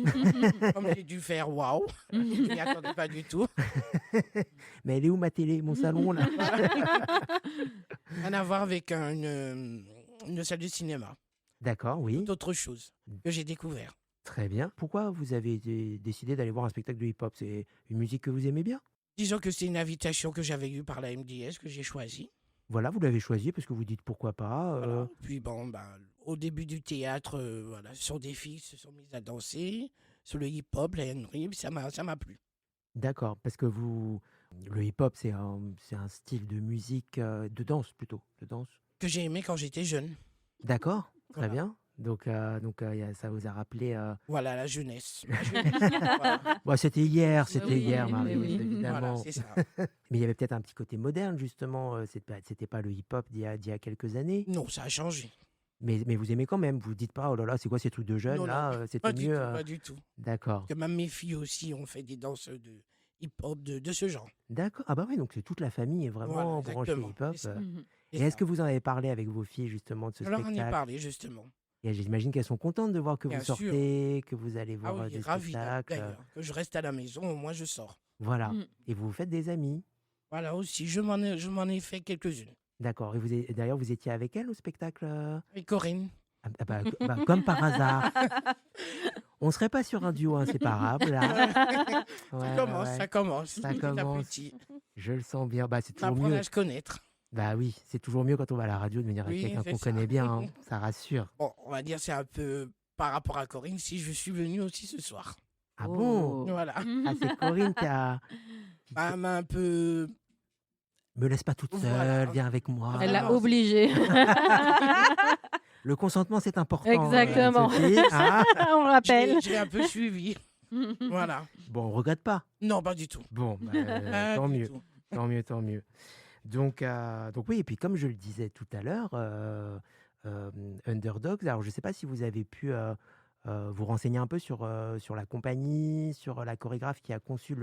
Comme j'ai dû faire waouh, je m'y attendais pas du tout. Mais elle est où ma télé? Mon salon, là? Rien à voir avec une salle de cinéma. D'accord, oui. Tout autre chose que j'ai découvert. Très bien. Pourquoi vous avez décidé d'aller voir un spectacle de hip-hop? C'est une musique que vous aimez bien? Disons que c'est une invitation que j'avais eue par la MDS que j'ai choisie. Voilà, vous l'avez choisi parce que vous dites pourquoi pas. Voilà. Puis bon, au début du théâtre, voilà, ce sont des filles qui se sont mises à danser sur le hip-hop, la Henry, ça m'a plu. D'accord, parce que le hip-hop, c'est un style de musique, de danse plutôt, de danse. Que j'ai aimé quand j'étais jeune. D'accord, très Voilà. bien. Donc, ça vous a rappelé. Voilà, la jeunesse. La jeunesse, voilà. Bon, c'était hier, oui, Marie, oui. évidemment. Voilà, c'est ça. Mais il y avait peut-être un petit côté moderne, justement. C'était pas le hip-hop d'il y a quelques années. Non, ça a changé. Mais vous aimez quand même. Vous dites pas, oh là là, c'est quoi ces trucs de jeunes Non, là? non, C'était pas du mieux. tout, pas du tout. D'accord. Que même mes filles aussi ont fait des danses de hip-hop de ce genre. D'accord. Ah bah oui, donc c'est toute la famille est vraiment Voilà, branchée exactement, hip-hop. c'est ça. Mhm. Et est-ce que vous en avez parlé avec vos filles justement de ce Je leur en ai spectacle? parlé, justement. Et j'imagine qu'elles sont contentes de voir que Bien vous sûr. sortez, que vous allez Ah voir oui, des ravi spectacles. d'ailleurs. Que je reste à la maison, au moins je sors. Voilà. Mm. Et vous vous faites des amis. Voilà aussi, je m'en ai fait quelques-unes. D'accord. Et d'ailleurs, vous étiez avec elle au spectacle? Et Corinne. Comme par hasard. On serait pas sur un duo inséparable là. Ouais, Ça commence. Ça petit à commence. petit. Je le sens bien. Bah, c'est On toujours apprend mieux. à se connaître. Bah oui, c'est toujours mieux quand on va à la radio de venir avec Oui, quelqu'un c'est qu'on ça. connaît bien. Hein. Ça rassure. Bon, on va dire c'est un peu par rapport à Corinne si je suis venu aussi ce soir. Ah bon? Oh. Voilà. Ah, c'est Corinne qui Elle m'a un peu... me laisse pas toute seule, Voilà. viens avec moi. Elle l'a non, obligé. Le consentement, c'est important. Exactement. Sophie, hein. On le rappelle. J'ai un peu suivi. Voilà. Bon, on regrette pas. Non, pas du tout. Bon, bah, Pas tant du mieux, tout. tant mieux, tant mieux. Donc oui, et puis comme je le disais tout à l'heure, Underdogs, alors je ne sais pas si vous avez pu vous renseigner un peu sur la compagnie, sur la chorégraphe qui a conçu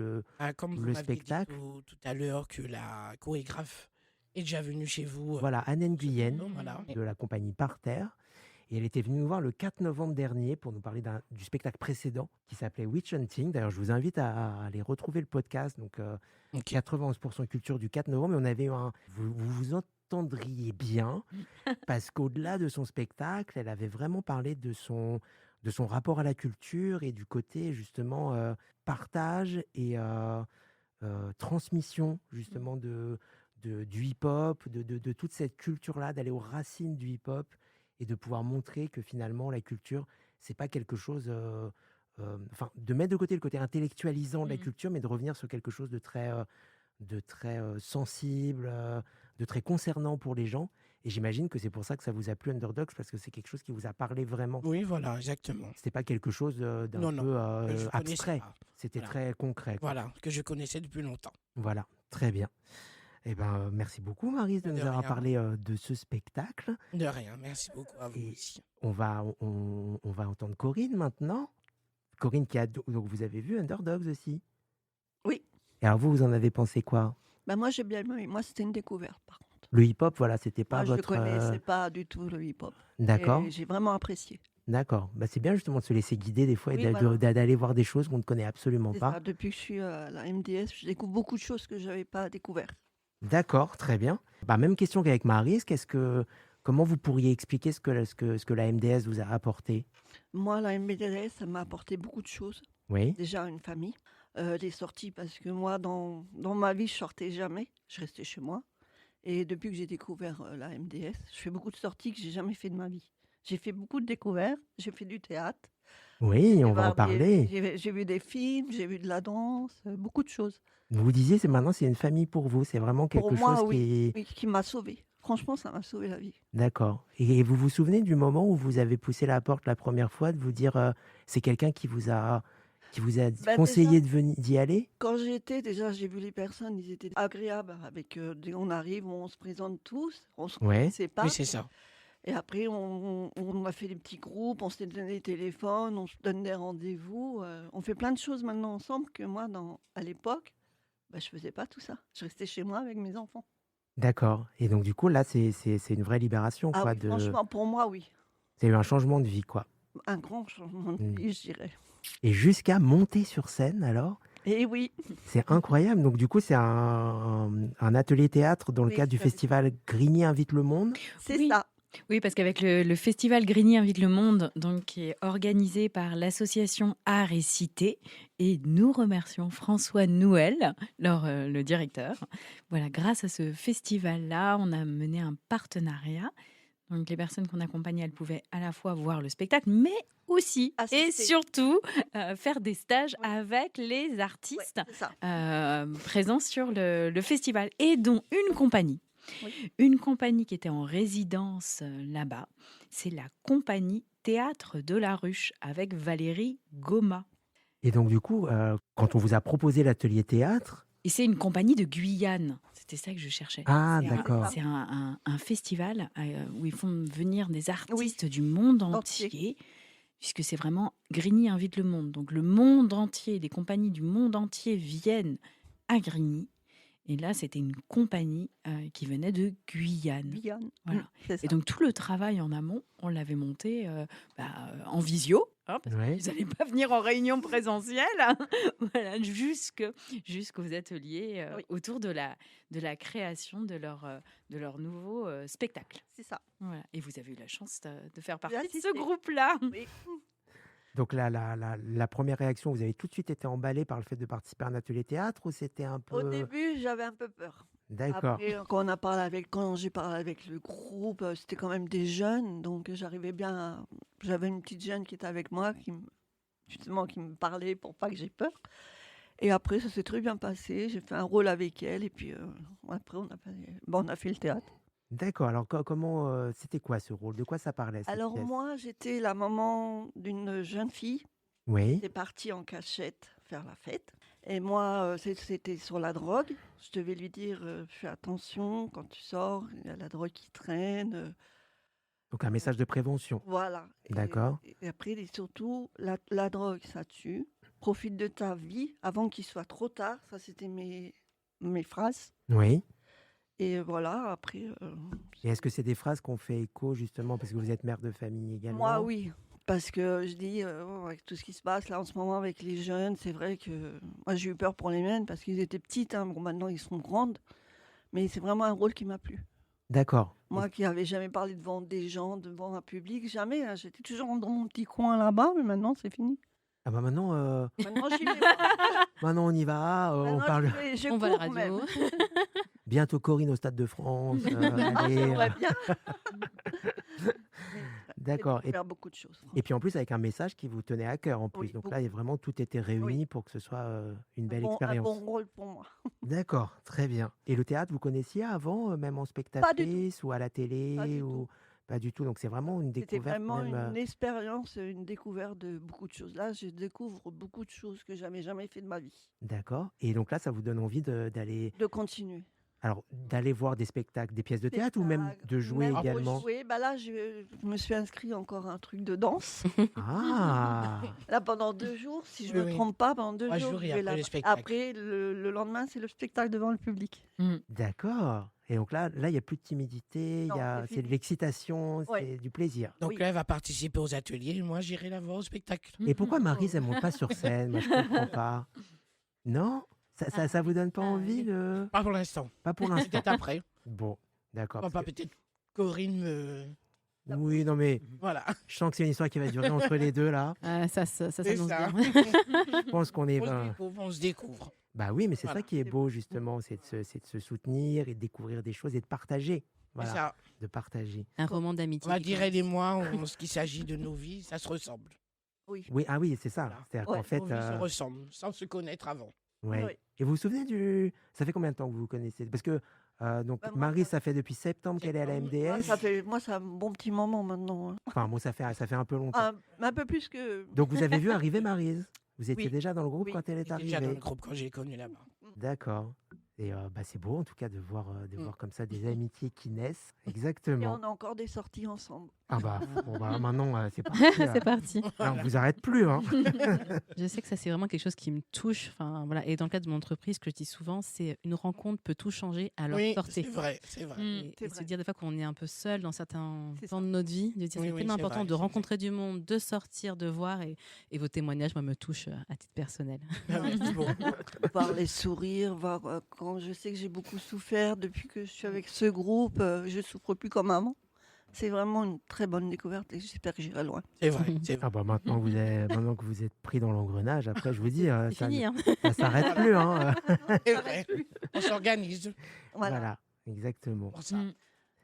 Comme vous le m'aviez dit spectacle. tout à l'heure que la chorégraphe est déjà venue chez vous. Voilà, Anne Nguyen Voilà. de la compagnie Par Terre. Et elle était venue nous voir le 4 novembre dernier pour nous parler du spectacle précédent qui s'appelait Witch Hunting. D'ailleurs, je vous invite à aller retrouver le podcast. Donc, Ok. 91% culture du 4 novembre. Et on avait eu vous entendriez bien, parce qu'au-delà de son spectacle, elle avait vraiment parlé de son rapport à la culture et du côté justement partage et transmission justement du hip-hop, de toute cette culture-là, d'aller aux racines du hip-hop et de pouvoir montrer que finalement la culture, c'est pas quelque chose, enfin, de mettre de côté le côté intellectualisant de la culture, mais de revenir sur quelque chose de très sensible, de très concernant pour les gens. Et j'imagine que c'est pour ça que ça vous a plu Underdogs, parce que c'est quelque chose qui vous a parlé vraiment. Oui, voilà, exactement. C'était pas quelque chose d'un Non, peu que je connaissais abstrait. pas. C'était Voilà. très concret, quoi. Voilà, que je connaissais depuis longtemps. Voilà, très bien. Eh ben, merci beaucoup, Maryse, de De nous avoir rien. parlé de ce spectacle. De rien, merci beaucoup à vous Et aussi. on va entendre Corinne maintenant. Corinne, donc vous avez vu Underdogs aussi. Oui. Et alors vous en avez pensé quoi? Bah, moi, j'ai bien aimé. Moi, c'était une découverte, par contre. Le hip-hop, voilà, c'était pas Moi, je ne votre... connaissais pas du tout le hip-hop. D'accord, Et j'ai vraiment apprécié. d'accord. Bah, c'est bien justement de se laisser guider des fois et Oui, voilà. d'aller voir des choses qu'on ne connaît absolument C'est pas. ça. Depuis que je suis à la MDS, je découvre beaucoup de choses que je n'avais pas découvertes. D'accord, très bien. Bah, même question qu'avec Maryse, comment vous pourriez expliquer ce que la MDS vous a apporté? Moi, la MDS, ça m'a apporté beaucoup de choses. Oui, Déjà, une famille. Des sorties, parce que moi, dans ma vie, je sortais jamais. Je restais chez moi. Et depuis que j'ai découvert la MDS, je fais beaucoup de sorties que j'ai jamais fait de ma vie. J'ai fait beaucoup de découvertes. J'ai fait du théâtre. oui, J'ai on va en voir des- parler. J'ai vu des films, j'ai vu de la danse, beaucoup de choses. Vous disiez, maintenant, c'est une famille pour vous. C'est vraiment Pour quelque moi, chose oui, qui est... qui m'a sauvée. Franchement, ça m'a sauvé la vie. D'accord. Et vous vous souvenez du moment où vous avez poussé la porte la première fois, de vous dire, c'est quelqu'un qui vous a Bah, conseillé déjà, d'y aller? quand j'étais, déjà, j'ai vu les personnes, ils étaient agréables. On arrive, on se présente tous, on se Ouais. connaissait pas. Oui, c'est ça. Et après, on a fait des petits groupes, on s'est donné des téléphones, on se donne des rendez-vous. On fait plein de choses maintenant ensemble que moi, à l'époque, bah, je faisais pas tout ça. Je restais chez moi avec mes enfants. D'accord. Et donc, du coup, là, c'est une vraie libération, Ah quoi. oui, franchement, pour moi, oui. C'est eu un changement de vie, quoi. Un grand changement de Mm. vie, je dirais. Et jusqu'à monter sur scène, alors, Et oui, c'est incroyable. Donc, du coup, c'est un atelier théâtre dans le Oui, cadre du tout à fait. festival Grigny Invite le Monde. c'est Oui. ça. Oui, parce qu'avec le festival Grigny Invite le Monde, donc, qui est organisé par l'association Art et Cité, et nous remercions François Nouel, le directeur. Voilà, grâce à ce festival-là, on a mené un partenariat. Donc les personnes qu'on accompagnait, elles pouvaient à la fois voir le spectacle, mais aussi et Assister. surtout faire des stages Oui. avec les Ouais, artistes c'est ça. présents sur le festival, et dont une compagnie. Oui. Une compagnie qui était en résidence là-bas, c'est la compagnie Théâtre de la Ruche avec Valérie Goma. Et donc, du coup, quand on vous a proposé l'atelier théâtre, Et c'est une compagnie de Guyane. C'était ça que je cherchais. ah, C'est d'accord. C'est un festival où ils font venir des artistes du monde Entier. entier, puisque c'est vraiment Grigny Invite le Monde. Donc le monde entier, des compagnies du monde entier viennent à Grigny. Et là, c'était une compagnie qui venait de Guyane. Guyane. Voilà. C'est ça. Et donc tout le travail en amont, on l'avait monté en visio, hein, parce Ouais. qu'ils n'allaient pas venir en réunion présentielle, voilà, jusqu'aux ateliers Oui. autour de la création de leur nouveau spectacle. C'est ça. Voilà. Et vous avez eu la chance de faire partie de ce assisté. groupe-là. Oui. Donc, la première réaction, vous avez tout de suite été emballé par le fait de participer à un atelier théâtre, ou c'était un Au peu... début, j'avais un peu peur. D'accord. Après, quand j'ai parlé avec le groupe, c'était quand même des jeunes, donc j'arrivais bien. J'avais une petite jeune qui était avec moi, qui me parlait pour pas que j'ai peur. Et après, ça s'est très bien passé. J'ai fait un rôle avec elle, et puis après, on a fait le théâtre. D'accord. Alors, comment... c'était quoi ce rôle? De quoi ça parlait, cette Alors pièce? moi, j'étais la maman d'une jeune fille Oui. qui est partie en cachette faire la fête. Et moi, c'était sur la drogue. Je devais lui dire, fais attention, quand tu sors, il y a la drogue qui traîne. Donc, un message de prévention. Voilà. D'accord. Et après, et surtout, la drogue, ça tue. Profite de ta vie avant qu'il soit trop tard. Ça, c'était mes phrases. Oui. Et voilà, après... Et est-ce que c'est des phrases qu'on fait écho, justement, parce que vous êtes mère de famille également? moi, oui. Parce que je dis, avec tout ce qui se passe là en ce moment avec les jeunes, c'est vrai que moi j'ai eu peur pour les miennes parce qu'ils étaient petites. Hein. Bon, maintenant ils sont grandes. Mais c'est vraiment un rôle qui m'a plu. D'accord. Moi qui n'avais jamais parlé devant des gens, devant un public, jamais, hein. J'étais toujours dans mon petit coin là-bas, mais maintenant c'est fini. Ah bah maintenant, Maintenant j'y vais. Moi. maintenant on y va, on Maintenant, parle j'y vais, je On va à la cours radio. même. bientôt Corinne au Stade de France. allez, J'aimerais bien. D'accord. J'ai découvert beaucoup de choses. Et puis en plus avec un message qui vous tenait à cœur en plus. Oui, Donc beaucoup. là, il y a vraiment tout était réuni pour que ce soit une belle Un expérience. bon rôle pour moi. D'accord, très bien. Et le théâtre, vous connaissiez avant, même en spectatrice ou à la télé Pas du ou pas du tout. Donc c'est vraiment une C'était découverte vraiment même. une expérience, une découverte de beaucoup de choses. Là, je découvre beaucoup de choses que j'avais jamais fait de ma vie. D'accord. Et donc là, ça vous donne envie d'aller, De continuer. alors d'aller voir des spectacles, des pièces de théâtre ou même de jouer Même également. rejouer. Bah là, je me suis inscrit encore à un truc de danse. Ah, Là, pendant 2 jours, si je Oui, me oui. trompe pas, pendant 2 3 jours, jours je et vais après là. le spectacle. Après, le lendemain, c'est le spectacle devant le public. d'accord. Et donc là, il n'y a plus de timidité, Non, c'est c'est de fini. l'excitation, Ouais. c'est du plaisir. Donc Oui. là, elle va participer aux ateliers. Moi, j'irai la voir au spectacle. Et pourquoi Maryse, elle monte pas sur scène? Moi, je comprends pas. Non? Ça vous donne pas envie de... Pas pour l'instant. Pas pour l'instant. Peut-être après. Bon, d'accord. Enfin, parce pas peut-être Corinne me... que- Oui, non mais Voilà. je sens que c'est une histoire qui va durer entre les deux là. Ça C'est s'annonce ça. bien. Je pense qu'on est... On se découvre. Bah oui, mais c'est Voilà. ça qui est beau justement, c'est de se soutenir et de découvrir des choses et de partager. C'est Voilà, ça. de partager. Un roman d'amitié. On va qui dire, commence. elle et moi, en ce qu'il s'agit de nos vies, ça se ressemble. Oui. Oui, ah oui, c'est ça. Voilà. C'est-à-dire Ouais, qu'en fait... Nos vies se ressemblent, sans se connaître avant. ouais. Oui. Et vous vous souvenez du... Ça fait combien de temps que vous vous connaissez? Parce que donc Bah, moi, Marie, ça fait depuis septembre qu'elle est à la Septembre. Moi, MDS. moi, ça un bon petit moment maintenant. Hein. Enfin, moi, ça fait un peu longtemps. Un peu plus que. Donc vous avez vu arriver Maryse. Vous étiez Oui. déjà dans le groupe Oui. quand elle est J'étais déjà dans arrivée. le groupe quand j'ai connu là-bas. D'accord. Et bah, c'est beau en tout cas de voir Mm. comme ça des amitiés qui naissent. Et Exactement. on a encore des sorties ensemble. Ah bah, bon, bah maintenant c'est parti. C'est parti. Là, on vous arrête plus. Hein. Je sais que ça, c'est vraiment quelque chose qui me touche. Enfin, voilà. Et dans le cadre de mon entreprise, ce que je dis souvent, c'est une rencontre peut tout changer, alors Oui, sortez. c'est vrai, c'est vrai. Et, C'est et se vrai. dire des fois qu'on est un peu seul dans certains C'est temps ça. de notre vie, de dire Oui, c'est oui, tellement c'est important vrai, de c'est rencontrer du monde, de sortir, de voir. Et vos témoignages, moi, me touchent à titre personnel. Ah oui, c'est bon. Voir les sourires, voir quand je sais que j'ai beaucoup souffert depuis que je suis avec ce groupe, je souffre plus comme avant. C'est vraiment une très bonne découverte et j'espère que j'irai loin. C'est vrai, c'est vrai. Ah bah maintenant maintenant que vous êtes pris dans l'engrenage, après je vous dis, C'est ça fini. Hein. ça s'arrête plus. Hein. C'est vrai. On s'organise Voilà. Voilà, exactement. pour ça.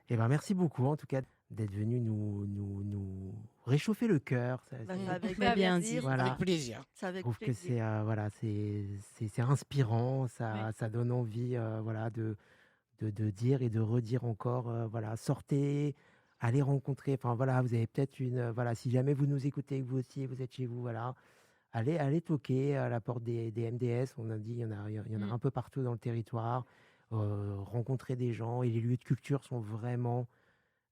Et ben merci beaucoup en tout cas d'être venu nous réchauffer le cœur. Bah, Mm. c'est avec Bah, bien plaisir. dit. Voilà. Avec plaisir. C'est avec Je trouve que plaisir. c'est voilà, c'est inspirant, ça donne envie voilà de dire et de redire encore voilà, sortez, allez rencontrer, enfin voilà, vous avez peut-être une voilà, si jamais vous nous écoutez, que vous aussi vous êtes chez vous, voilà, allez toquer à la porte des MDS, on a dit il y en a un peu partout dans le territoire, rencontrer des gens, et les lieux de culture sont vraiment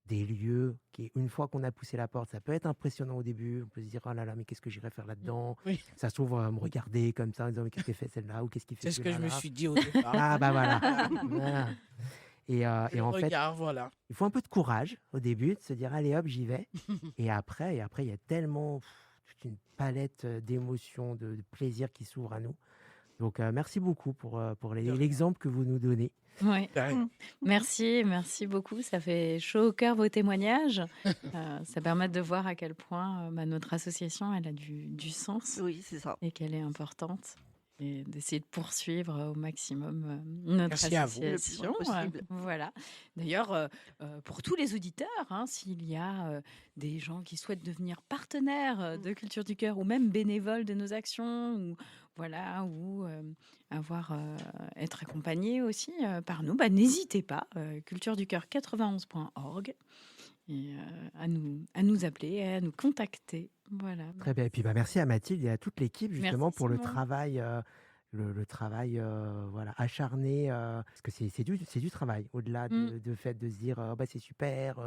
des lieux qui, une fois qu'on a poussé la porte, ça peut être impressionnant au début. On peut se dire, oh là là, mais qu'est-ce que j'irais faire là-dedans? Oui. Ça se trouve, on va me regarder comme ça en disant, mais qu'est-ce qu'elle fait celle-là? Ou qu'est-ce qu'il fait C'est ce que je me celui-là, là suis dit au départ. Ah bah voilà. Voilà. Et Le en fait, regard, voilà. il faut un peu de courage au début, de se dire, allez hop, j'y vais. Et après, il y a tellement toute une palette d'émotions, de plaisir qui s'ouvre à nous. Donc, merci beaucoup pour rien. l'exemple que vous nous donnez. Ouais. Ouais. Merci beaucoup. Ça fait chaud au cœur vos témoignages. Ça permet de voir à quel point notre association elle a du sens Oui, c'est ça. et qu'elle est importante. Et d'essayer de poursuivre au maximum notre Merci à vous. association. Le plus loin possible. Voilà. D'ailleurs, pour tous les auditeurs, hein, s'il y a des gens qui souhaitent devenir partenaires de Culture du Cœur ou même bénévoles de nos actions, ou voilà, ou être accompagnés aussi par nous, bah, n'hésitez pas. cultureducoeur91.org et à nous appeler, à nous contacter. Voilà. Très bien. Et puis, merci à Mathilde et à toute l'équipe, justement, Merci, pour le Simon. travail. Le travail voilà, acharné, parce que c'est du travail, au-delà de fait de se dire bah, c'est super,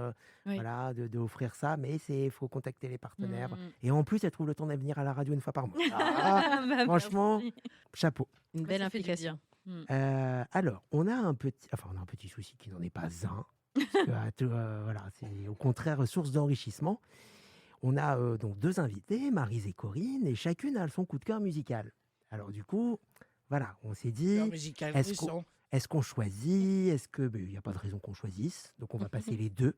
Oui. voilà, de offrir ça, mais il faut contacter les partenaires. Mm. Et en plus, elle trouve le temps de venir à la radio une fois par mois. Ah, Bah, franchement, merci. chapeau. Une belle Ça fait du implication. bien. Alors, on a un petit souci qui n'en est pas un, parce que, voilà, c'est au contraire source d'enrichissement. On a donc 2 invités, Maryse et Corinne, et chacune a son coup de cœur musical. Alors du coup, voilà, on s'est dit, Cœur musical est-ce frisson. Est-ce qu'on choisit? Est-ce que... il n'y a pas de raison qu'on choisisse, donc on va passer les deux.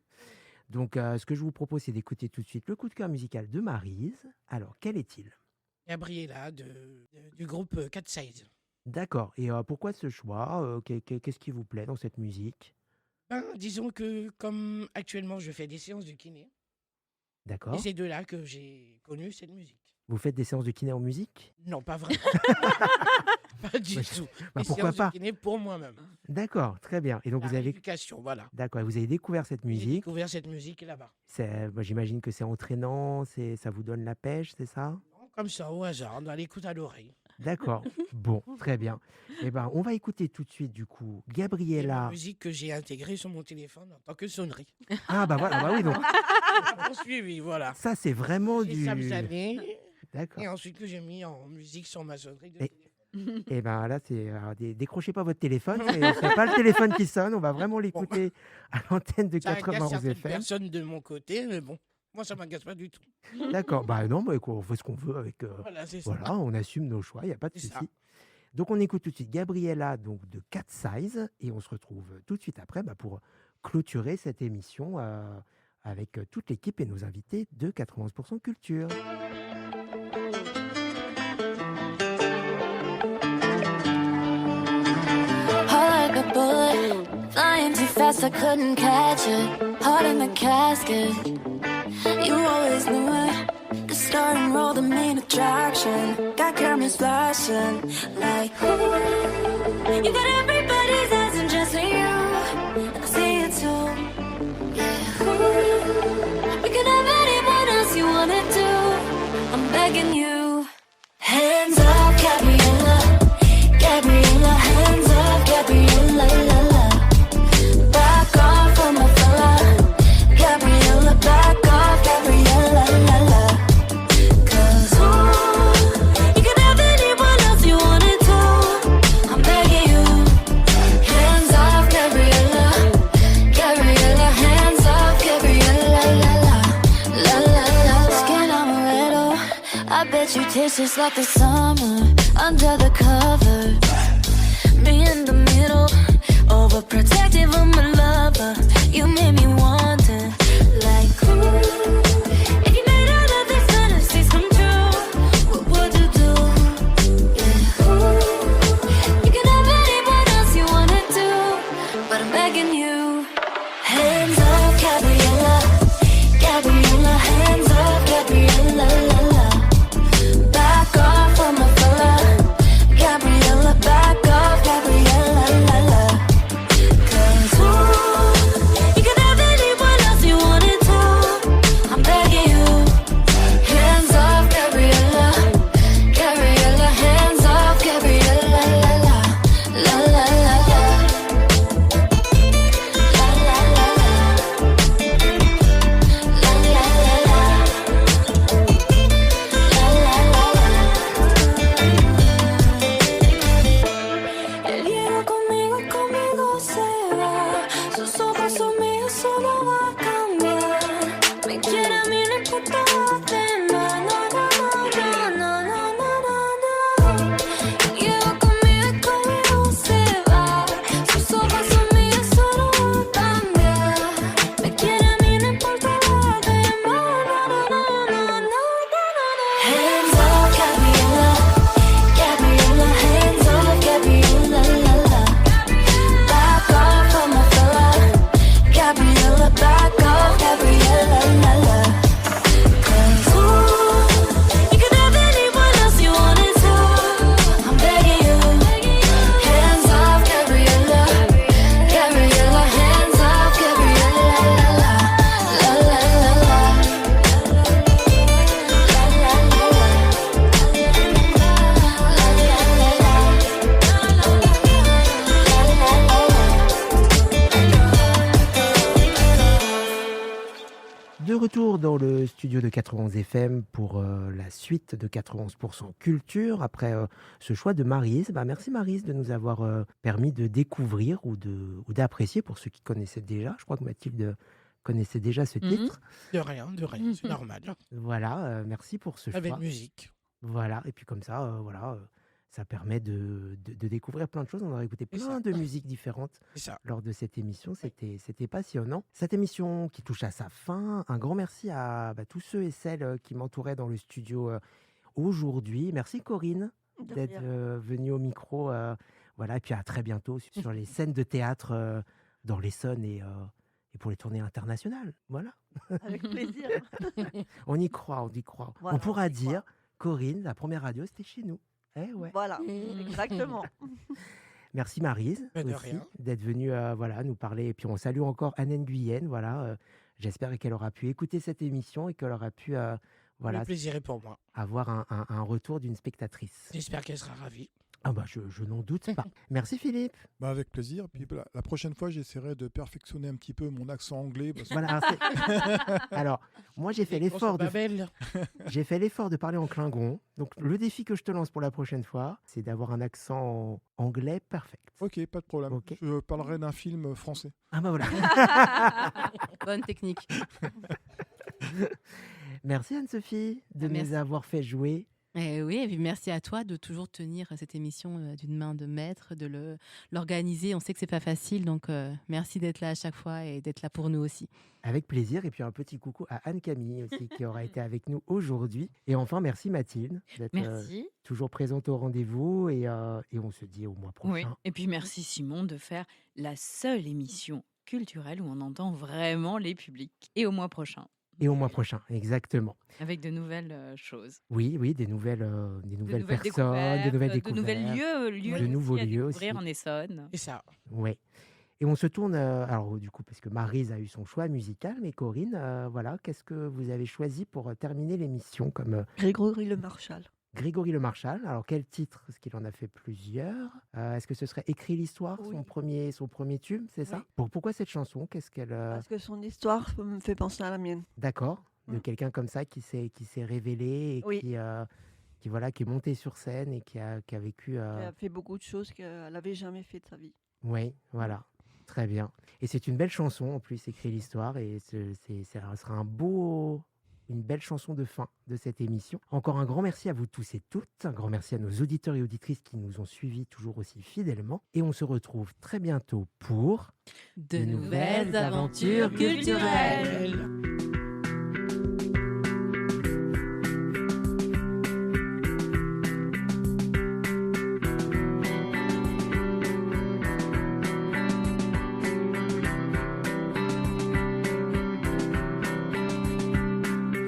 Donc, ce que je vous propose, c'est d'écouter tout de suite le coup de cœur musical de Maryse. Alors, quel est-il? Gabriella du groupe Cat Size. D'accord. Et pourquoi ce choix? Qu'est-ce qui vous plaît dans cette musique? Ben, disons que comme actuellement je fais des séances de kiné, et D'accord. c'est de là que j'ai connu cette musique. Vous faites des séances de kiné en musique? Non, pas vraiment. Pas du tout. Des Pourquoi séances pas? de kiné pour moi-même. D'accord, très bien. Et donc, La vous avez... rééducation, voilà. D'accord, et vous avez découvert cette J'ai musique. découvert cette musique là-bas. Moi, j'imagine que c'est entraînant, ça vous donne la pêche, c'est ça? Comme ça, au hasard, on l'écoute à l'oreille. D'accord. Bon, très bien. Eh ben, on va écouter tout de suite, du coup, C'est la Gabriella. musique que j'ai intégrée sur mon téléphone en tant que sonnerie. Ah, bah voilà, bah oui, donc Poursuivi, voilà. ça, c'est vraiment Les du... années, D'accord. et ensuite que j'ai mis en musique sur ma sonnerie de Et- téléphone. Eh ben là, décrochez pas votre téléphone, c'est pas le téléphone qui sonne, on va vraiment l'écouter à l'antenne de Ça agace 91 certaines FM. personnes de mon côté, mais bon, moi ça m'agace pas du tout. D'accord, bah non, bah, on fait ce qu'on veut avec... Voilà, c'est ça. Voilà, on assume nos choix, il n'y a pas de C'est ça. souci. Donc on écoute tout de suite Gabriella donc, de Cat Size et on se retrouve tout de suite après pour clôturer cette émission avec toute l'équipe et nos invités de 91% Culture. Heart like a bullet, flying too fast, I couldn't catch it. Heart in the casket, you always knew it. The starting role, the main attraction. Got cameras flashing, like ooh. You got everybody's eyes and just me, you. I see it too, yeah. Ooh. We could have anyone else you wanted to. I'm begging you. Hands up, Gabriella. Gabriella, hands up, Gabriella, la la. Back off from my fella. Gabriella, back off, Gabriella, la la. 'Cause ooh, you could have anyone else you wanted to. I'm begging you. Hands off, Gabriella. Gabriella, hands off, Gabriella, la la. La la la. Skin amaretto, I bet you taste just like the summer. Under the covers, me in the middle, overprotective of my lover. You made me wonder, like ooh, if you made all of these fantasies come true, what would you do? Yeah, ooh, you can have anyone else you wanted to, but I'm begging you. Hands up, Gabriella, Gabriella, hands up, Gabriella, la la. Back off from my fella. Gabriella, back off, Gabriella, la la. 'Cause ooh, you can have anyone else you wanted to. I'm begging you. Hands off, Gabriella. Gabriella, hands off, Gabriella, la la. La la la la. La la la la. La la la la. La la la la. Él llega conmigo se va. Sus ojos son míos, solo va a cambiar. Me quiere a mí, no importa los demás. No, no, no, no, no, no, no, no. Él llega conmigo se va. Sus ojos son míos, solo va a cambiar. Me quiere a mí, no importa los demás. No, no, no, no, no, no, no. Hands up, Gabriella. Gabriella, hands up, Gabriella, la la. Back off from my fella. Gabriella, back off, Gabriella, la la. 'Cause ooh, you could have anyone else you wanted to. I'm begging you. Hands off, Gabriella. Gabriella, hands off, Gabriella, la la. La la la la. La la la la. De retour dans le studio de 91 FM pour la suite de 91% Culture. Après ce choix de Maryse, merci Maryse de nous avoir permis de découvrir ou d'apprécier pour ceux qui connaissaient déjà. Je crois que Mathilde connaissait déjà ce titre. De rien, c'est normal. Voilà, merci pour ce Avec choix. musique. Voilà, et puis comme ça, Ça permet de découvrir plein de choses. On aura écouté C'est plein ça. de musiques différentes C'est ça. lors de cette émission. C'était passionnant. Cette émission qui touche à sa fin. Un grand merci à tous ceux et celles qui m'entouraient dans le studio aujourd'hui. Merci Corinne De d'être rien. venue au micro. Voilà, et puis à très bientôt sur les scènes de théâtre dans l'Essonne et pour les tournées internationales. Voilà. Avec plaisir. On y croit, on y croit. Voilà, On pourra on y croit. dire, Corinne, la première radio, c'était chez nous. Eh ouais. Voilà, exactement. Merci Maryse De aussi rien. d'être venue nous parler. Et puis on salue encore Anne Nguyen. Voilà, j'espère qu'elle aura pu écouter cette émission et qu'elle aura pu Le plaisir est pour moi. avoir un retour d'une spectatrice. J'espère qu'elle sera ravie. Ah bah je n'en doute pas. Merci Philippe. Bah, avec plaisir. Puis la prochaine fois, j'essaierai de perfectionner un petit peu mon accent anglais. Parce que... Voilà, alors, moi j'ai fait l'effort de Babel. J'ai fait l'effort de parler en Klingon. Donc, le défi que je te lance pour la prochaine fois, c'est d'avoir un accent anglais perfect. Ok, pas de problème. Ok. Je parlerai d'un film français. Ah bah voilà. Bonne technique. Merci Anne-Sophie de Merci. nous avoir fait jouer. Oui, et puis merci à toi de toujours tenir cette émission d'une main de maître, de l'organiser. On sait que c'est pas facile, donc merci d'être là à chaque fois et d'être là pour nous aussi. Avec plaisir. Et puis un petit coucou à Anne-Camille aussi qui aura été avec nous aujourd'hui. Et enfin, merci Mathilde d'être Merci. toujours présente au rendez-vous. Et on se dit au mois prochain. Oui. Et puis merci Simon de faire la seule émission culturelle où on entend vraiment les publics. Et au mois prochain, Et au mois prochain, exactement. avec de nouvelles choses. Oui, des nouvelles personnes, de nouvelles découvertes. de nouveaux lieux de nouveaux aussi à lieux découvrir aussi. en Essonne. C'est ça. Ouais. Et on se tourne, alors du coup, parce que Maryse a eu son choix musical, mais Corinne, voilà, qu'est-ce que vous avez choisi pour terminer l'émission comme Grégory Le Marchal. Grégory Le Marchal? Alors quel titre? Parce qu'il en a fait plusieurs. Est-ce que ce serait Écrit l'histoire, Oui. son premier tube, c'est ça? Oui. Pourquoi cette chanson? Qu'est-ce qu'elle... Parce que son histoire me fait penser à la mienne. D'accord, de Mm. quelqu'un comme ça qui s'est révélé et Oui. qui est monté sur scène et qui a vécu... Elle a fait beaucoup de choses qu'elle n'avait jamais fait de sa vie. Oui, voilà. Très bien. Et c'est une belle chanson, en plus, Écrit l'histoire. Et ça sera une belle chanson de fin de cette émission. Encore un grand merci à vous tous et toutes. Un grand merci à nos auditeurs et auditrices qui nous ont suivis toujours aussi fidèlement. Et on se retrouve très bientôt pour De nouvelles aventures culturelles.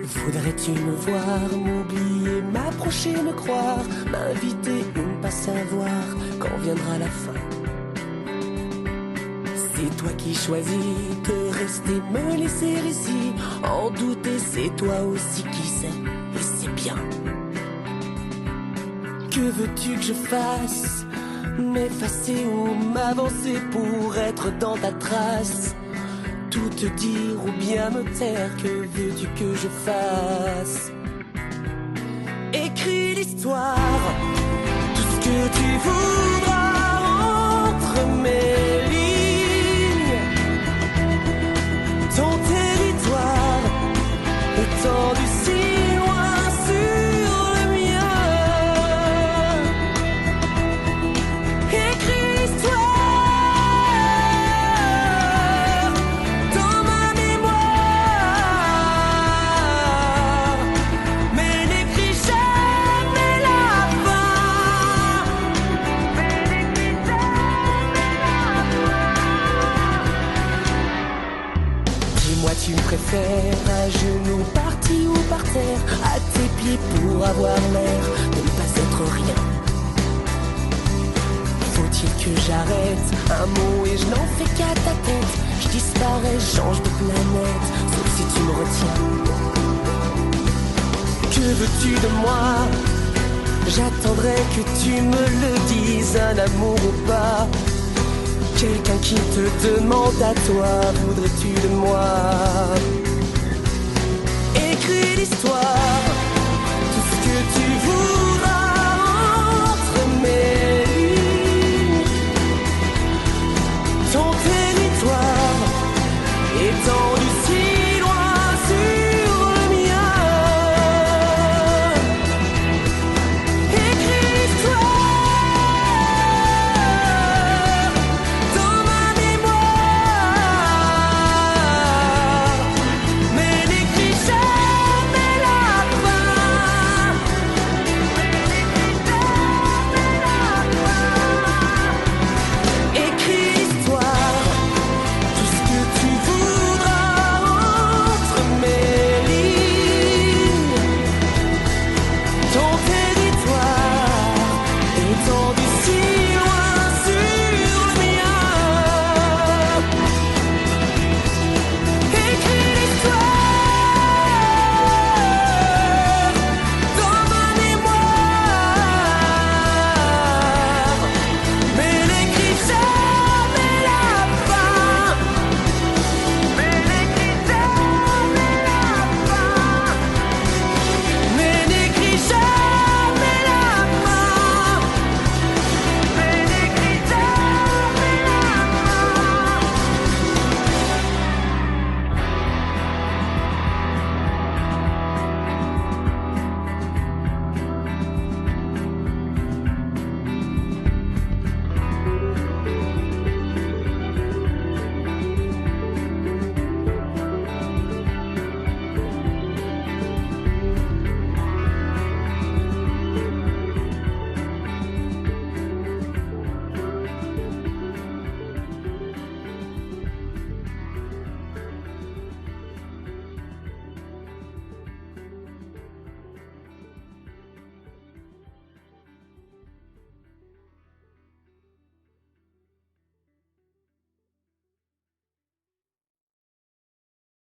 Voudrais-tu me voir, m'oublier, m'approcher, me croire, m'inviter ou ne pas savoir quand viendra la fin? C'est toi qui choisis de rester, me laisser ici, en douter, c'est toi aussi qui sais, et c'est bien. Que veux-tu que je fasse? M'effacer ou m'avancer pour être dans ta trace? Tout te dire ou bien me taire, que veux-tu que je fasse? Écris l'histoire, tout ce que tu voudras entre mes lignes. Ton territoire étendu si loin sur le mien. Écris l'histoire dans ma mémoire, mais n'écris jamais la fin. Mais n'écris jamais la fin. Dis-moi, tu me préfères à genoux, parti ou par terre, à tes pieds pour avoir l'air de ne pas être rien? Faut-il que j'arrête un mot et je n'en fais qu'à ta tête? Je disparais, change de planète, sauf si tu me retiens. Que veux-tu de moi? J'attendrai que tu me le dises, un amour ou pas. Quelqu'un qui te demande à toi, voudrais-tu de moi? Écris l'histoire